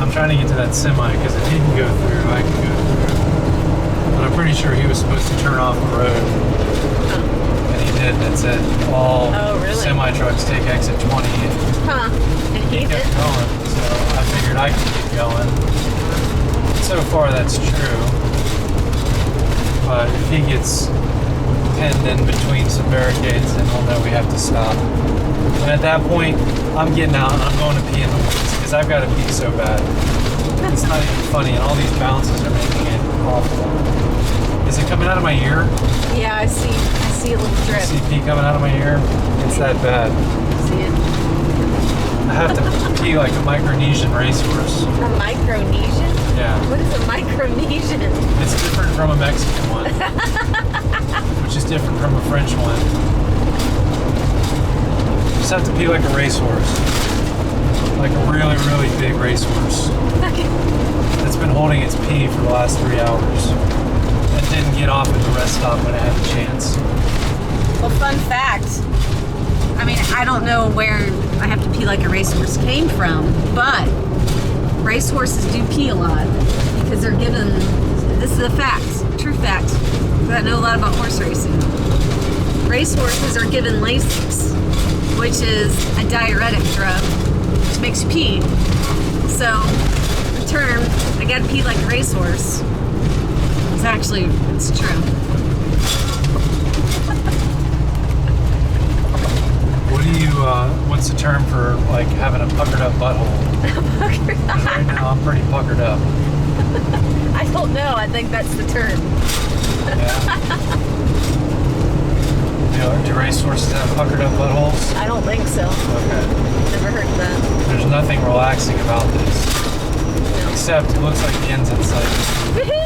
I'm trying to get to that semi because if he can go through, I can go through. But I'm pretty sure he was supposed to turn off the road. And he did. And it said all semi trucks take exit 20. And he kept did. going, so I figured I could keep going. So far, that's true. But if he gets pinned in between some barricades, then we'll know we have to stop. And at that point, I'm getting out and I'm going to pee in the woods because I've got to pee so bad. It's not even funny, and all these bounces are making it awful. Is it coming out of my ear? Yeah, I see a little drip. See pee coming out of my ear? It's that bad. See it? I have to pee like a Micronesian racehorse. A Micronesian? Yeah. What is a Micronesian? It's different from a Mexican one, which is different from a French one. You just have to pee like a racehorse. Like a really, really big racehorse. That's been holding its pee for the last 3 hours. And didn't get off at the rest stop when it had the chance. Well, fun fact. I mean, I don't know where I have to pee like a racehorse came from, but racehorses do pee a lot because they're given, this is a fact, true fact, because I know a lot about horse racing. Racehorses are given Lasix, which is a diuretic drug, which makes you pee. So, the term, I gotta pee like a racehorse, is actually Actually, it's true. What's the term for like having a puckered up butthole? Right now I'm pretty puckered up. I don't know. I think that's the term. Yeah. Do racehorses have puckered up buttholes? I don't think so. Okay. Never heard of that. There's nothing relaxing about this. Except it looks like the end's in sight. Woohoo!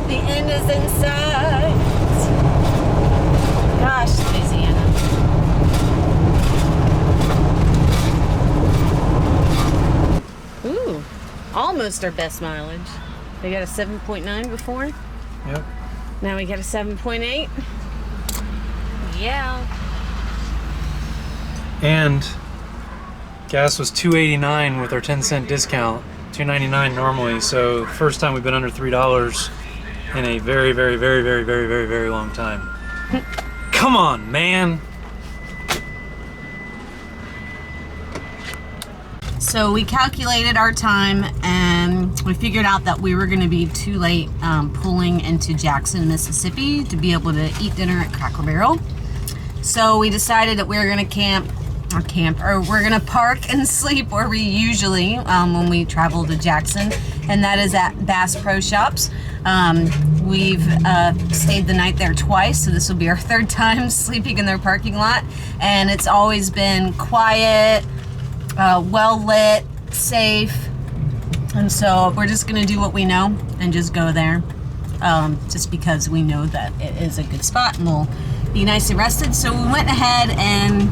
The end is in sight. Gosh, Louisiana. Ooh, almost our best mileage. We got a 7.9 before. Yep. Now we got a 7.8. Yeah. And gas was $2.89 with our 10-cent discount. $2.99 normally. So first time we've been under $3 in a very, very, very, very, very, very, very long time. Come on, man. So we calculated our time and we figured out that we were going to be too late pulling into Jackson, Mississippi to be able to eat dinner at Cracker Barrel. So we decided that we were going to we're going to park and sleep where we usually when we travel to Jackson, and that is at Bass Pro Shops. We've stayed the night there twice, so this will be our third time sleeping in their parking lot, and it's always been quiet, well lit, safe, and so we're just gonna do what we know and just go there, just because we know that it is a good spot and we'll be nice and rested. So we went ahead and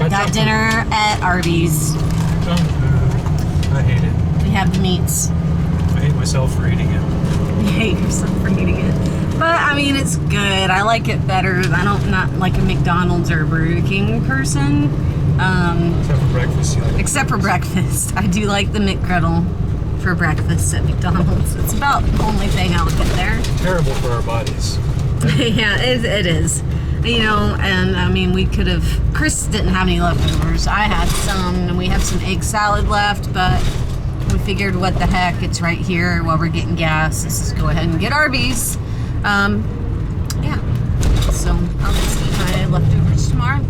got dinner at Arby's. I hate it. We have the meats. I hate myself for eating it. You hate yourself for eating it, but I mean it's good. I like it better. I'm not like a McDonald's or Burger King person. Except for breakfast, you like it. Except for breakfast. I do like the McGriddle for breakfast at McDonald's. It's about the only thing I'll get there. Terrible for our bodies. Yeah, it is. You know, and I mean, we could have... Chris didn't have any leftovers. I had some, and we have some egg salad left, but we figured, what the heck, it's right here while we're getting gas. Let's just go ahead and get Arby's. Yeah. So, I'll just eat my leftovers tomorrow.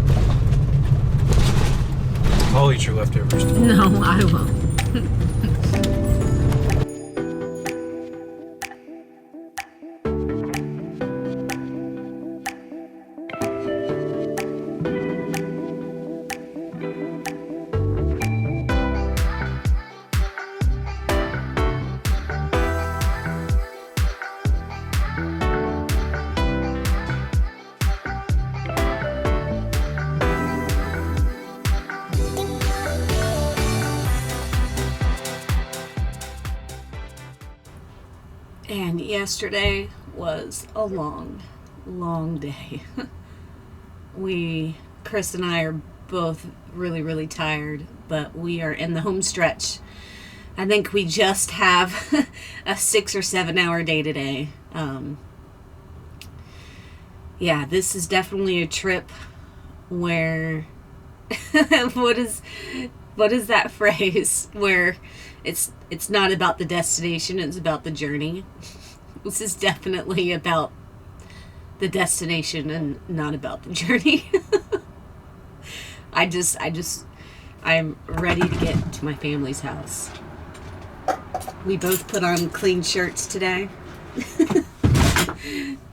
I'll eat your leftovers too. No, I won't. And yesterday was a long, long day. Chris and I are both really, really tired, but we are in the home stretch. I think we just have a 6 or 7 hour day today. Yeah, this is definitely a trip where, what is that phrase? Where it's not about the destination, it's about the journey. This is definitely about the destination and not about the journey. I'm ready to get to my family's house. We both put on clean shirts today.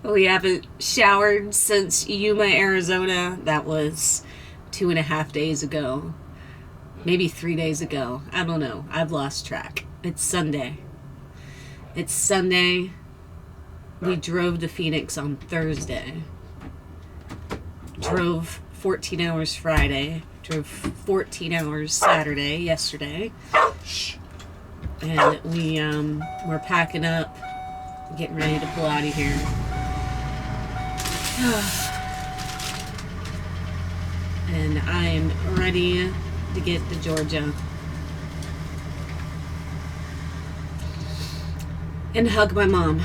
We haven't showered since Yuma, Arizona. That was 2.5 days ago. Maybe 3 days ago. I don't know. I've lost track. It's Sunday. We drove to Phoenix on Thursday. Drove 14 hours Friday. Drove 14 hours Saturday, yesterday. And we're packing up, getting ready to pull out of here. And I'm ready to get to Georgia and hug my mom.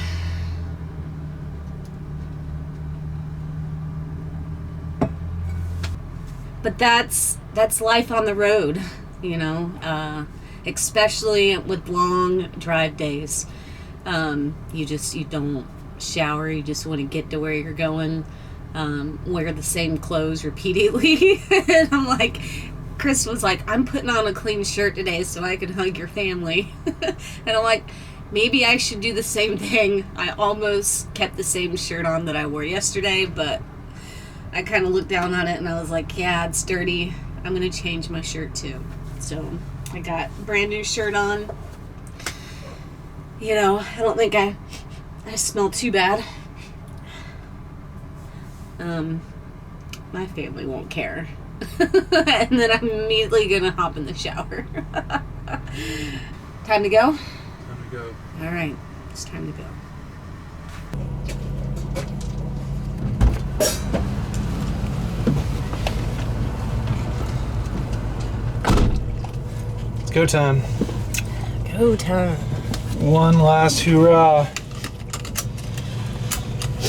But that's life on the road, you know, especially with long drive days. You don't shower. You just want to get to where you're going. Wear the same clothes repeatedly. And I'm like, Chris was like, I'm putting on a clean shirt today so I can hug your family. And I'm like, maybe I should do the same thing. I almost kept the same shirt on that I wore yesterday, but I kind of looked down on it and I was like, yeah, it's dirty. I'm going to change my shirt too. So I got a brand new shirt on. You know, I don't think I smell too bad. My family won't care. And then I'm immediately gonna hop in the shower. Time to go? Time to go. All right, it's time to go. It's go time. Go time. One last hoorah.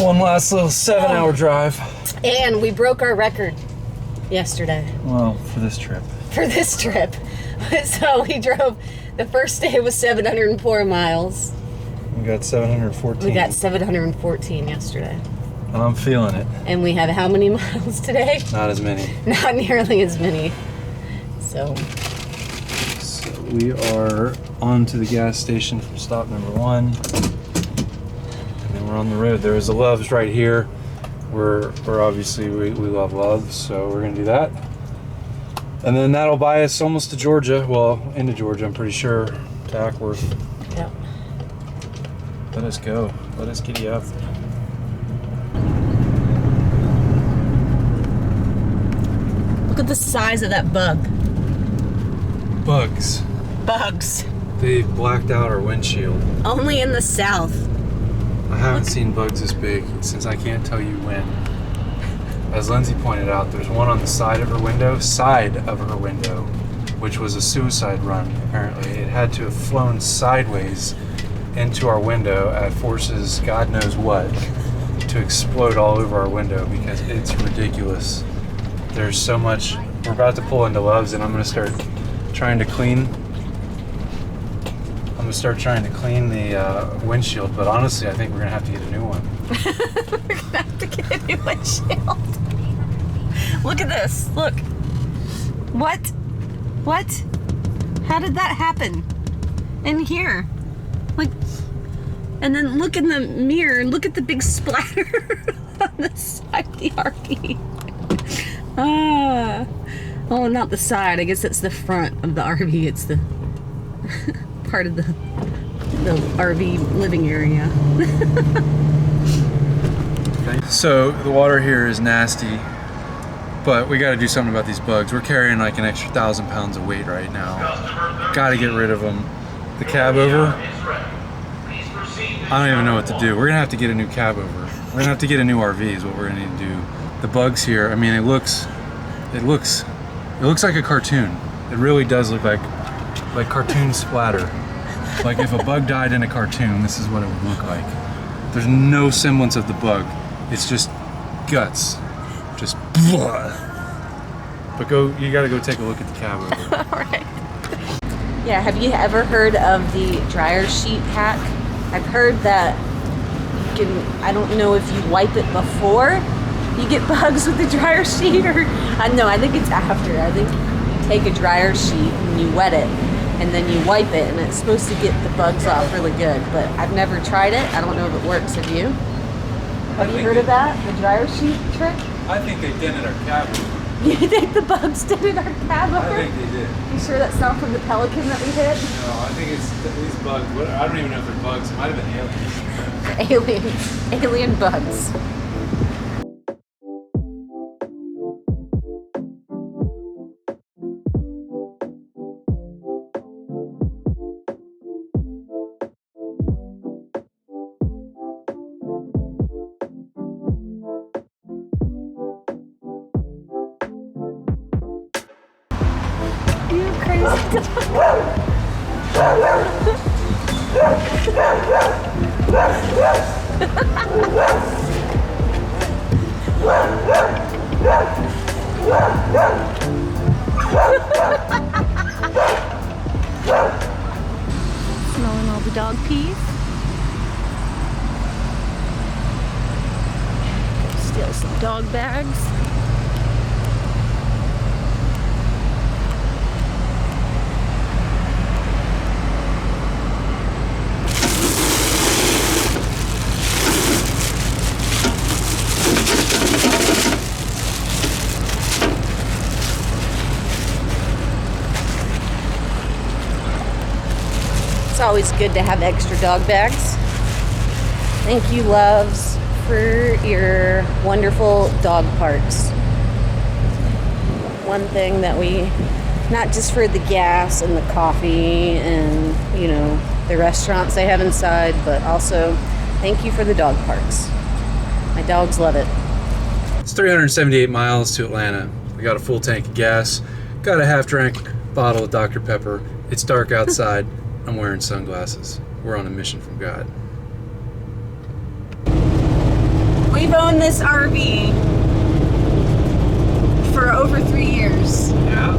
One last little 7-hour drive. And we broke our record yesterday. Well, for this trip. For this trip. So we drove, the first day was 704 miles. We got 714. We got 714 yesterday. And I'm feeling it. And we have how many miles today? Not as many. Not nearly as many. So We are on to the gas station from stop number 1. And then we're on the road. There is a Love's right here. We're obviously, we love Love's, so we're gonna do that. And then that'll buy us almost to Georgia. Well, into Georgia, I'm pretty sure. To Ackworth. yep. Let us go. Let us giddy up. Look at the size of that bug. Bugs. Bugs. They blacked out our windshield. Only in the south. I haven't seen bugs this big since I can't tell you when. As Lindsay pointed out, there's one on the side of her window, which was a suicide run, apparently. It had to have flown sideways into our window at forces God knows what to explode all over our window because it's ridiculous. There's so much. We're about to pull into Love's and I'm going to start trying to clean the windshield, but honestly, I think we're gonna have to get a new one. We're gonna have to get a new windshield. Look at this. Look. What? How did that happen? In here. Like, and then look in the mirror and look at the big splatter on the side of the RV. Oh, not the side. I guess that's the front of the RV. It's the part of the RV living area. So the water here is nasty, but we got to do something about these bugs. We're carrying like an extra 1,000 pounds of weight right now. Got to get rid of them. The cab over, I don't even know what to do. We're gonna have to get a new cab over. We're gonna have to get a new RV is what we're gonna need to do. The bugs here, I mean, it looks like a cartoon. It really does look like cartoon splatter. Like if a bug died in a cartoon, this is what it would look like. There's no semblance of the bug. It's just guts. Just blood. But you gotta go take a look at the cab over. Alright. Yeah, have you ever heard of the dryer sheet hack? I've heard that you can, I don't know if you wipe it before you get bugs with the dryer sheet or, I think it's after. I think you take a dryer sheet and you wet it and then you wipe it and it's supposed to get the bugs off really good. But I've never tried it. I don't know if it works. Have you? Have you heard of that? The dryer sheet trick? I think they dented our cab over. You think the bugs dented our cab over? I think they did. You sure that's not from the pelican that we hit? No, I think it's these bugs. I don't even know if they're bugs. It might have been aliens. Alien bugs. You crazy Smelling all the dog peas. some dog bags. It's always good to have extra dog bags. Thank you, Loves, for your wonderful dog parks. One thing that we, not just for the gas and the coffee and, you know, the restaurants they have inside, but also thank you for the dog parks. My dogs love it. It's 378 miles to Atlanta. We got a full tank of gas, got a half-drank bottle of Dr. Pepper. It's dark outside. I'm wearing sunglasses. We're on a mission from God. We've owned this RV for over 3 years. Yeah.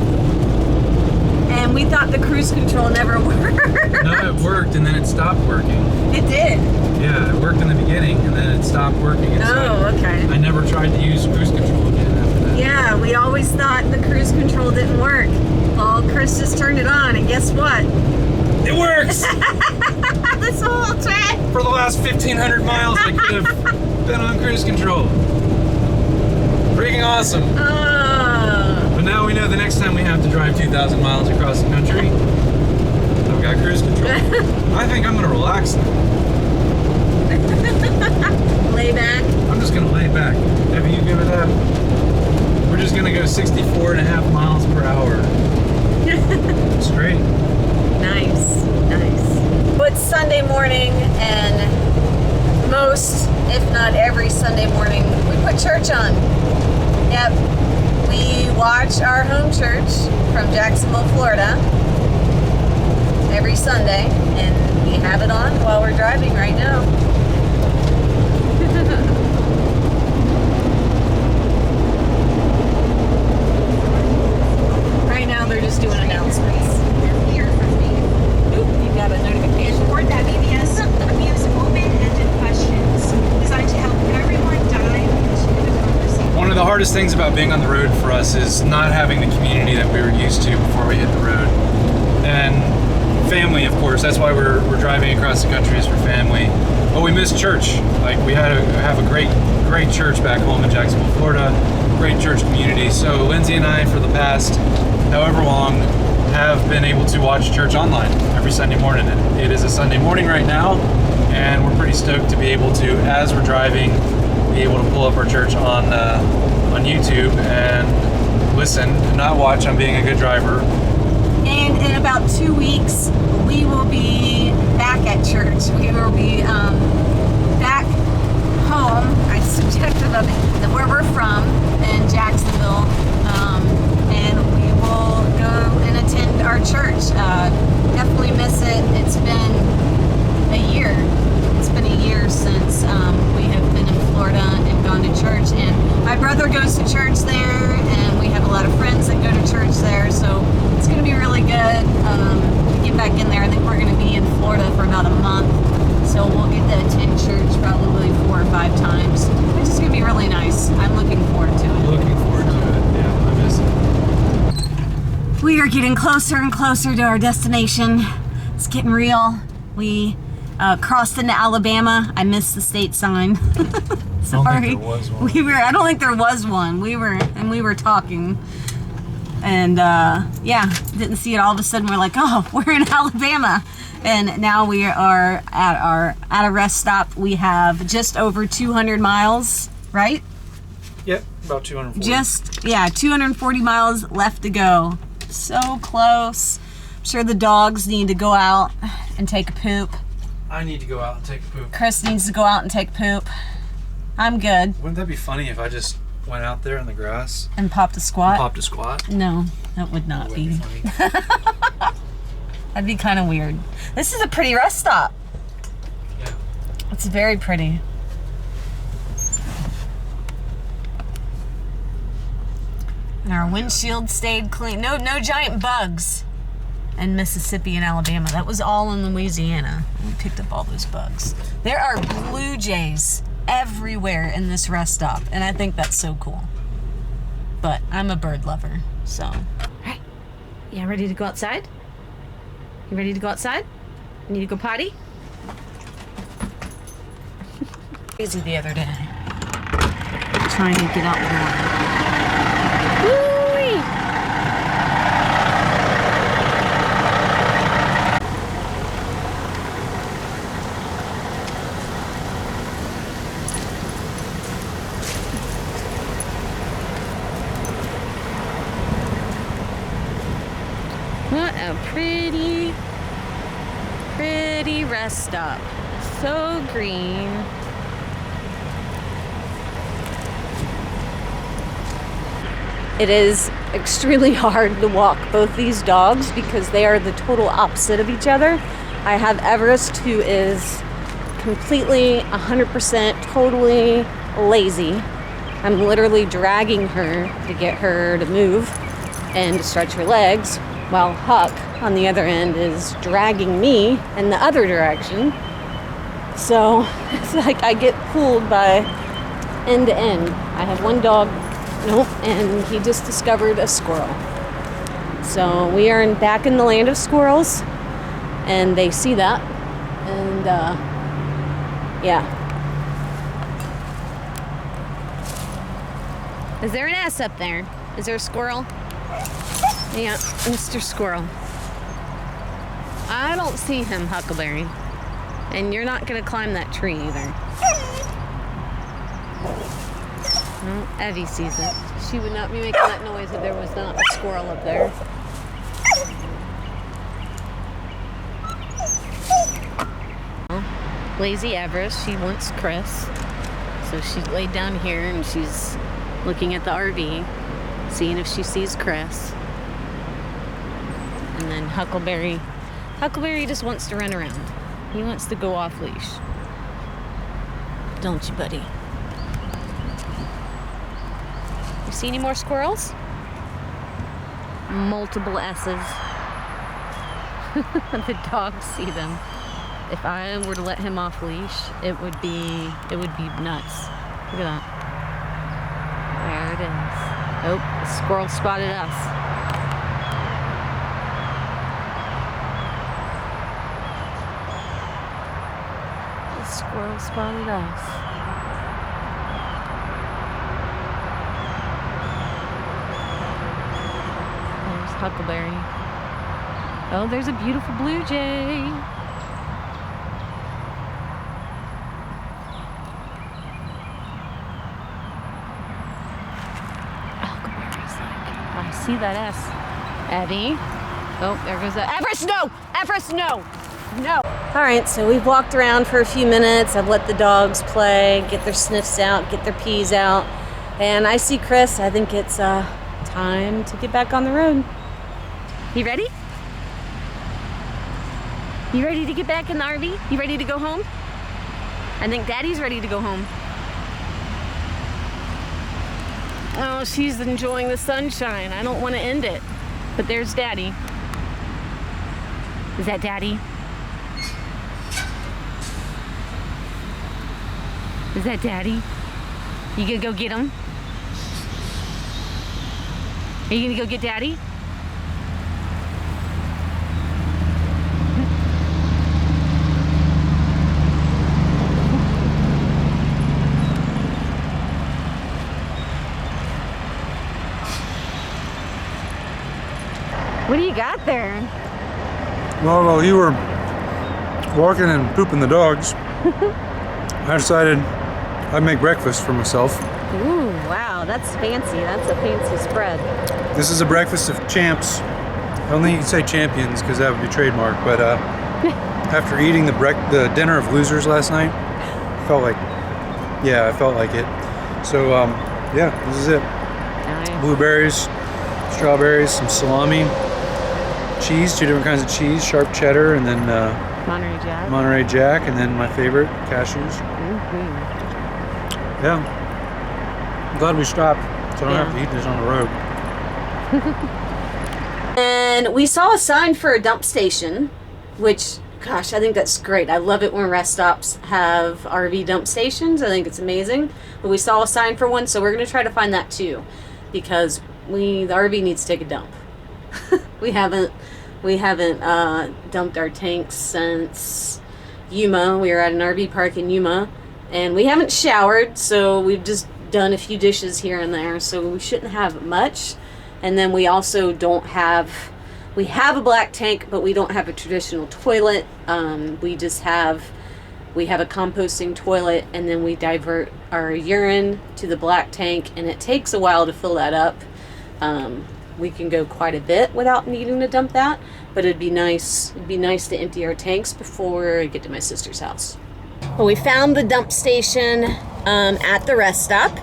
And we thought the cruise control never worked. No, it worked and then it stopped working. It did. Yeah, it worked in the beginning and then it stopped working. And Oh, okay. I never tried to use cruise control again after that. Yeah, we always thought the cruise control didn't work. Well, Chris just turned it on, and guess what? It works! This whole trip. For the last 1,500 miles, I could have been on cruise control. Freaking awesome. But now we know the next time we have to drive 2,000 miles across the country, I've got cruise control. I think I'm going to relax now. Lay back. I'm just going to lay back. Debbie, you give it up. We're just going to go 64.5 miles per hour. Straight. Nice, nice. Well, it's Sunday morning, and most, if not every Sunday morning, we put church on. Yep. We watch our home church from Jacksonville, Florida, every Sunday, and we have it on while we're driving right now. Right now, they're just doing announcements. Oop, you got a notification. Board that BBS open-ended questions designed to help everyone dive into the conversation. One of the hardest things about being on the road for us is not having the community that we were used to before we hit the road. And family, of course. That's why we're driving across the country, is for family. But we miss church. Like, we have a great church back home in Jacksonville, Florida. Great church community. So Lindsay and I, for the past however long, have been able to watch church online every Sunday morning. And it is a Sunday morning right now, and we're pretty stoked to be able to, as we're driving, be able to pull up our church on YouTube and listen, not watch. I'm being a good driver. And in about 2 weeks, we will be back at church. We will be back home. It's subjective of it, where we're from in Jacksonville, and we will go and attend our church. Definitely miss it. It's been a year. It's been a year since we have been in Florida and gone to church. And my brother goes to church there, and we have a lot of friends that go to church there. So it's going to be really good to get back in there. I think we're going to be in Florida for about a month. So we'll get to attend church probably 4 or 5 times, which is going to be really nice. I'm looking forward to it. Looking forward to it. Yeah, I miss it. We are getting closer and closer to our destination. It's getting real. We crossed into Alabama. I missed the state sign. Sorry. there was one. I don't think there was one. We were talking. And yeah, didn't see it. All of a sudden we're like, oh, we're in Alabama. And now we are at a rest stop. We have just over 200 miles, right? Yep, about 240. 240 miles left to go. So close. I'm sure the dogs need to go out and take a poop. I need to go out and take a poop. Chris needs to go out and take a poop. I'm good. Wouldn't that be funny if I just went out there in the grass And popped a squat? popped a squat? No, that would not Wouldn't be. funny. That'd be kind of weird. This is a pretty rest stop. Yeah. It's very pretty. And our windshield stayed clean. No giant bugs in Mississippi and Alabama. That was all in Louisiana. We picked up all those bugs. There are blue jays everywhere in this rest stop, and I think that's so cool. But I'm a bird lover, so. All right, yeah, ready to go outside? You ready to go outside? You need to go potty? Crazy the other day. Trying to get out the door. Woo-wee! What a pretty rest stop. So green. It is extremely hard to walk both these dogs because they are the total opposite of each other. I have Everest, who is completely 100% totally lazy. I'm literally dragging her to get her to move and to stretch her legs, while Huck on the other end is dragging me in the other direction. So it's like I get pulled by end to end. I have one dog, nope, and he just discovered a squirrel. So we are back in the land of squirrels, and they see that, and yeah. Is there an S up there? Is there a squirrel? Yeah, Mr. Squirrel. I don't see him, Huckleberry. And you're not gonna climb that tree either. No, Evie sees it. She would not be making that noise if there was not a squirrel up there. Lazy Everest, she wants Chris. So she's laid down here and she's looking at the RV, seeing if she sees Chris. And then Huckleberry just wants to run around. He wants to go off leash. Don't you, buddy? You see any more squirrels? Multiple S's. The dogs see them. If I were to let him off leash, it would be nuts. Look at that. There it is. Oh, the squirrel spotted us. Squirrel spotted us. There's Huckleberry. Oh, there's a beautiful blue jay. Huckleberry's like, I see that S. Eddie. Oh, there goes that. Everest, no! Everest, no! No. All right, so we've walked around for a few minutes. I've let the dogs play, get their sniffs out, get their pees out. And I see Chris. I think it's time to get back on the road. You ready? You ready to get back in the RV? You ready to go home? I think Daddy's ready to go home. Oh, she's enjoying the sunshine. I don't want to end it. But there's Daddy. Is that Daddy? Is that Daddy? You gonna go get him? Are you gonna go get Daddy? What do you got there? Well, while you were walking and pooping the dogs, I decided I'd make breakfast for myself. Ooh, wow, that's fancy. That's a fancy spread. This is a breakfast of champs. I don't think you can say champions because that would be trademark, but after eating the dinner of losers last night, I felt like it. So, yeah, this is it. Nice. Blueberries, strawberries, some salami, cheese, 2 different kinds of cheese, sharp cheddar, and then Monterey Jack, and then my favorite, cashews. Mm-hmm. Yeah. I'm glad we stopped, so I don't have to eat this on the road. And we saw a sign for a dump station, which Gosh, I think that's great. I love it when rest stops have RV dump stations. I think it's amazing. But we saw a sign for one, so we're going to try to find that too, because the RV needs to take a dump. we haven't dumped our tanks since Yuma. We were at an RV park in Yuma, and we haven't showered, so we've just done a few dishes here and there, so we shouldn't have much. And then we also we have a black tank, but we don't have a traditional toilet. We have a composting toilet, and then we divert our urine to the black tank, and it takes a while to fill that up. We can go quite a bit without needing to dump that, but it'd be nice to empty our tanks before I get to my sister's house. Well, we found the dump station at the rest stop.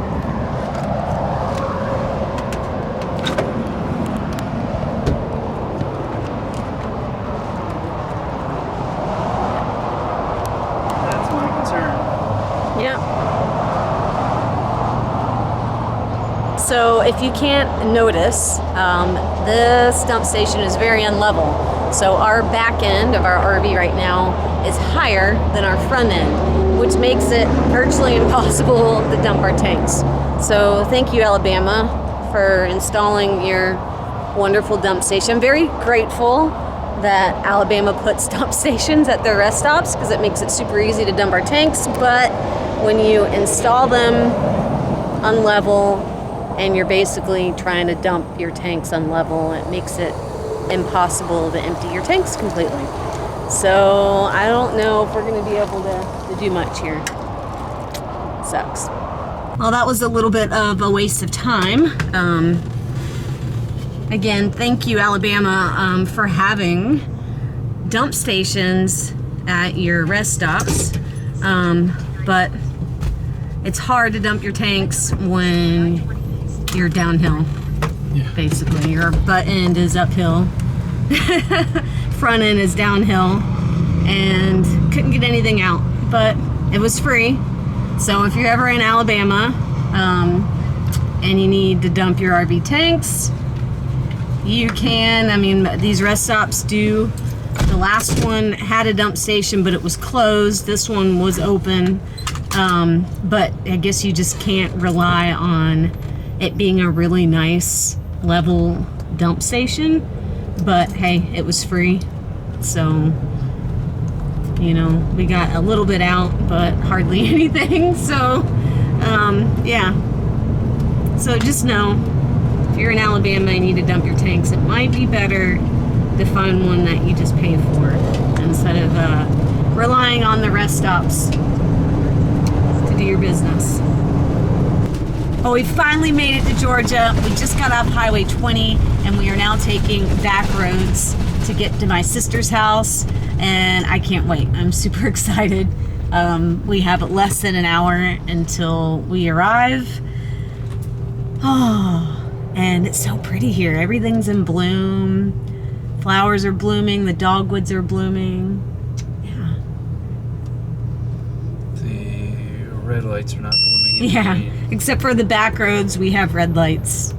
So if you can't notice, this dump station is very unlevel. So our back end of our RV right now is higher than our front end, which makes it virtually impossible to dump our tanks. So thank you, Alabama, for installing your wonderful dump station. I'm very grateful that Alabama puts dump stations at their rest stops because it makes it super easy to dump our tanks. But when you install them unlevel, and you're basically trying to dump your tanks unlevel, it makes it impossible to empty your tanks completely. So I don't know if we're going to be able to do much here. Sucks. Well, that was a little bit of a waste of time. Again, thank you, Alabama, for having dump stations at your rest stops. But it's hard to dump your tanks when you're downhill. Yeah. Basically, your butt end is uphill, front end is downhill, and couldn't get anything out, but it was free. So if you're ever in Alabama and you need to dump your RV tanks, you can. I mean, these rest stops do. The last one had a dump station, but it was closed. This one was open, but I guess you just can't rely on it being a really nice level dump station. But hey, it was free, so you know, we got a little bit out, but hardly anything. So yeah, so just know, if you're in Alabama and you need to dump your tanks, it might be better to find one that you just pay for instead of relying on the rest stops to do your business. Oh, we finally made it to Georgia. We just got off Highway 20, and we are now taking back roads to get to my sister's house, and I can't wait. I'm super excited. We have less than an hour until we arrive. Oh, and it's so pretty here. Everything's in bloom. Flowers are blooming. The dogwoods are blooming. Yeah. The red lights are not blooming. Yeah, except for the back roads, we have red lights.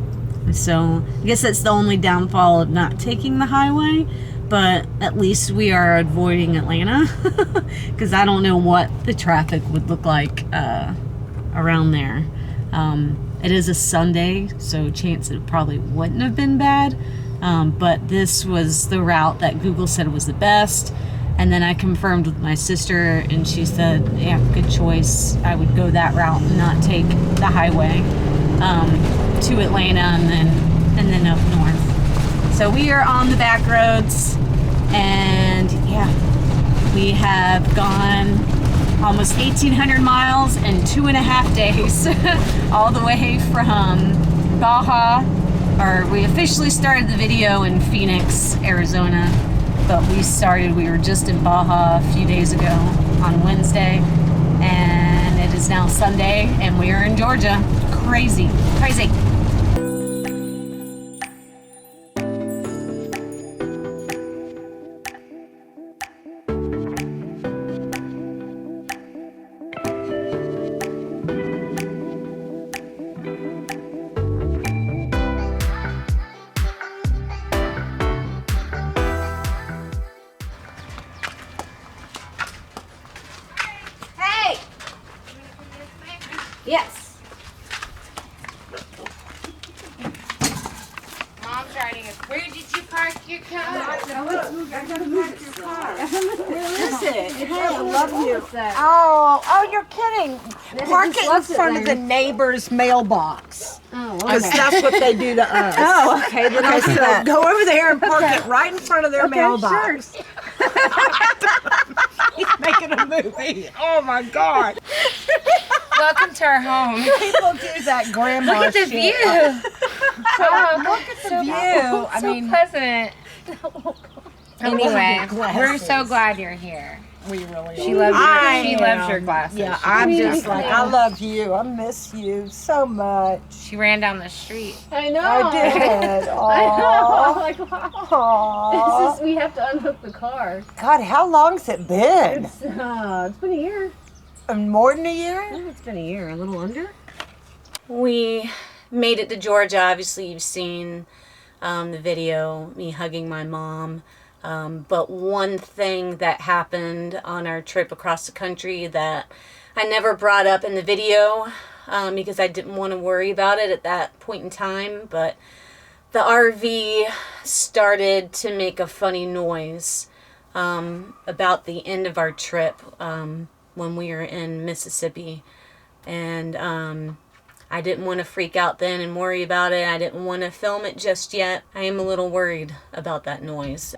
So I guess that's the only downfall of not taking the highway, but at least we are avoiding Atlanta because I don't know what the traffic would look like around there. It is a Sunday, so chance it probably wouldn't have been bad, but this was the route that Google said was the best. And then I confirmed with my sister, and she said, yeah, good choice. I would go that route and not take the highway to Atlanta and then up north. So we are on the back roads, and yeah, we have gone almost 1,800 miles in 2.5 days, all the way from Baja, or we officially started the video in Phoenix, Arizona. But we were just in Baja a few days ago on Wednesday, and it is now Sunday, and we are in Georgia. Crazy, crazy. Yes. Mom's riding us. Where did you park your car? I gotta move your car. Where is it? Hey, I love you. Oh, you're kidding. Park it in front of the neighbor's mailbox. Oh, Because that's what they do to us. Oh, okay. Then I said, go over there and park it right in front of their mailbox. Sure. He's making a movie. Oh my God. Welcome to our home. People do that grandma Look at the shit. view. Look at the view. I mean, pleasant. Anyway, we're so glad you're here. we really She loves your glasses. Yeah, She I'm really just like, does. I love you. I miss you so much. She ran down the street. I know. I did. I know. Aww. Like, wow. Aww. This is, we have to unhook the car. God, how long's it been? It's been a year. More than a year? It's been a year, a little under. We made it to Georgia. Obviously, you've seen the video, me hugging my mom. But one thing that happened on our trip across the country that I never brought up in the video because I didn't want to worry about it at that point in time, but the RV started to make a funny noise about the end of our trip when we were in Mississippi. And I didn't want to freak out then and worry about it. I didn't want to film it just yet. I am a little worried about that noise.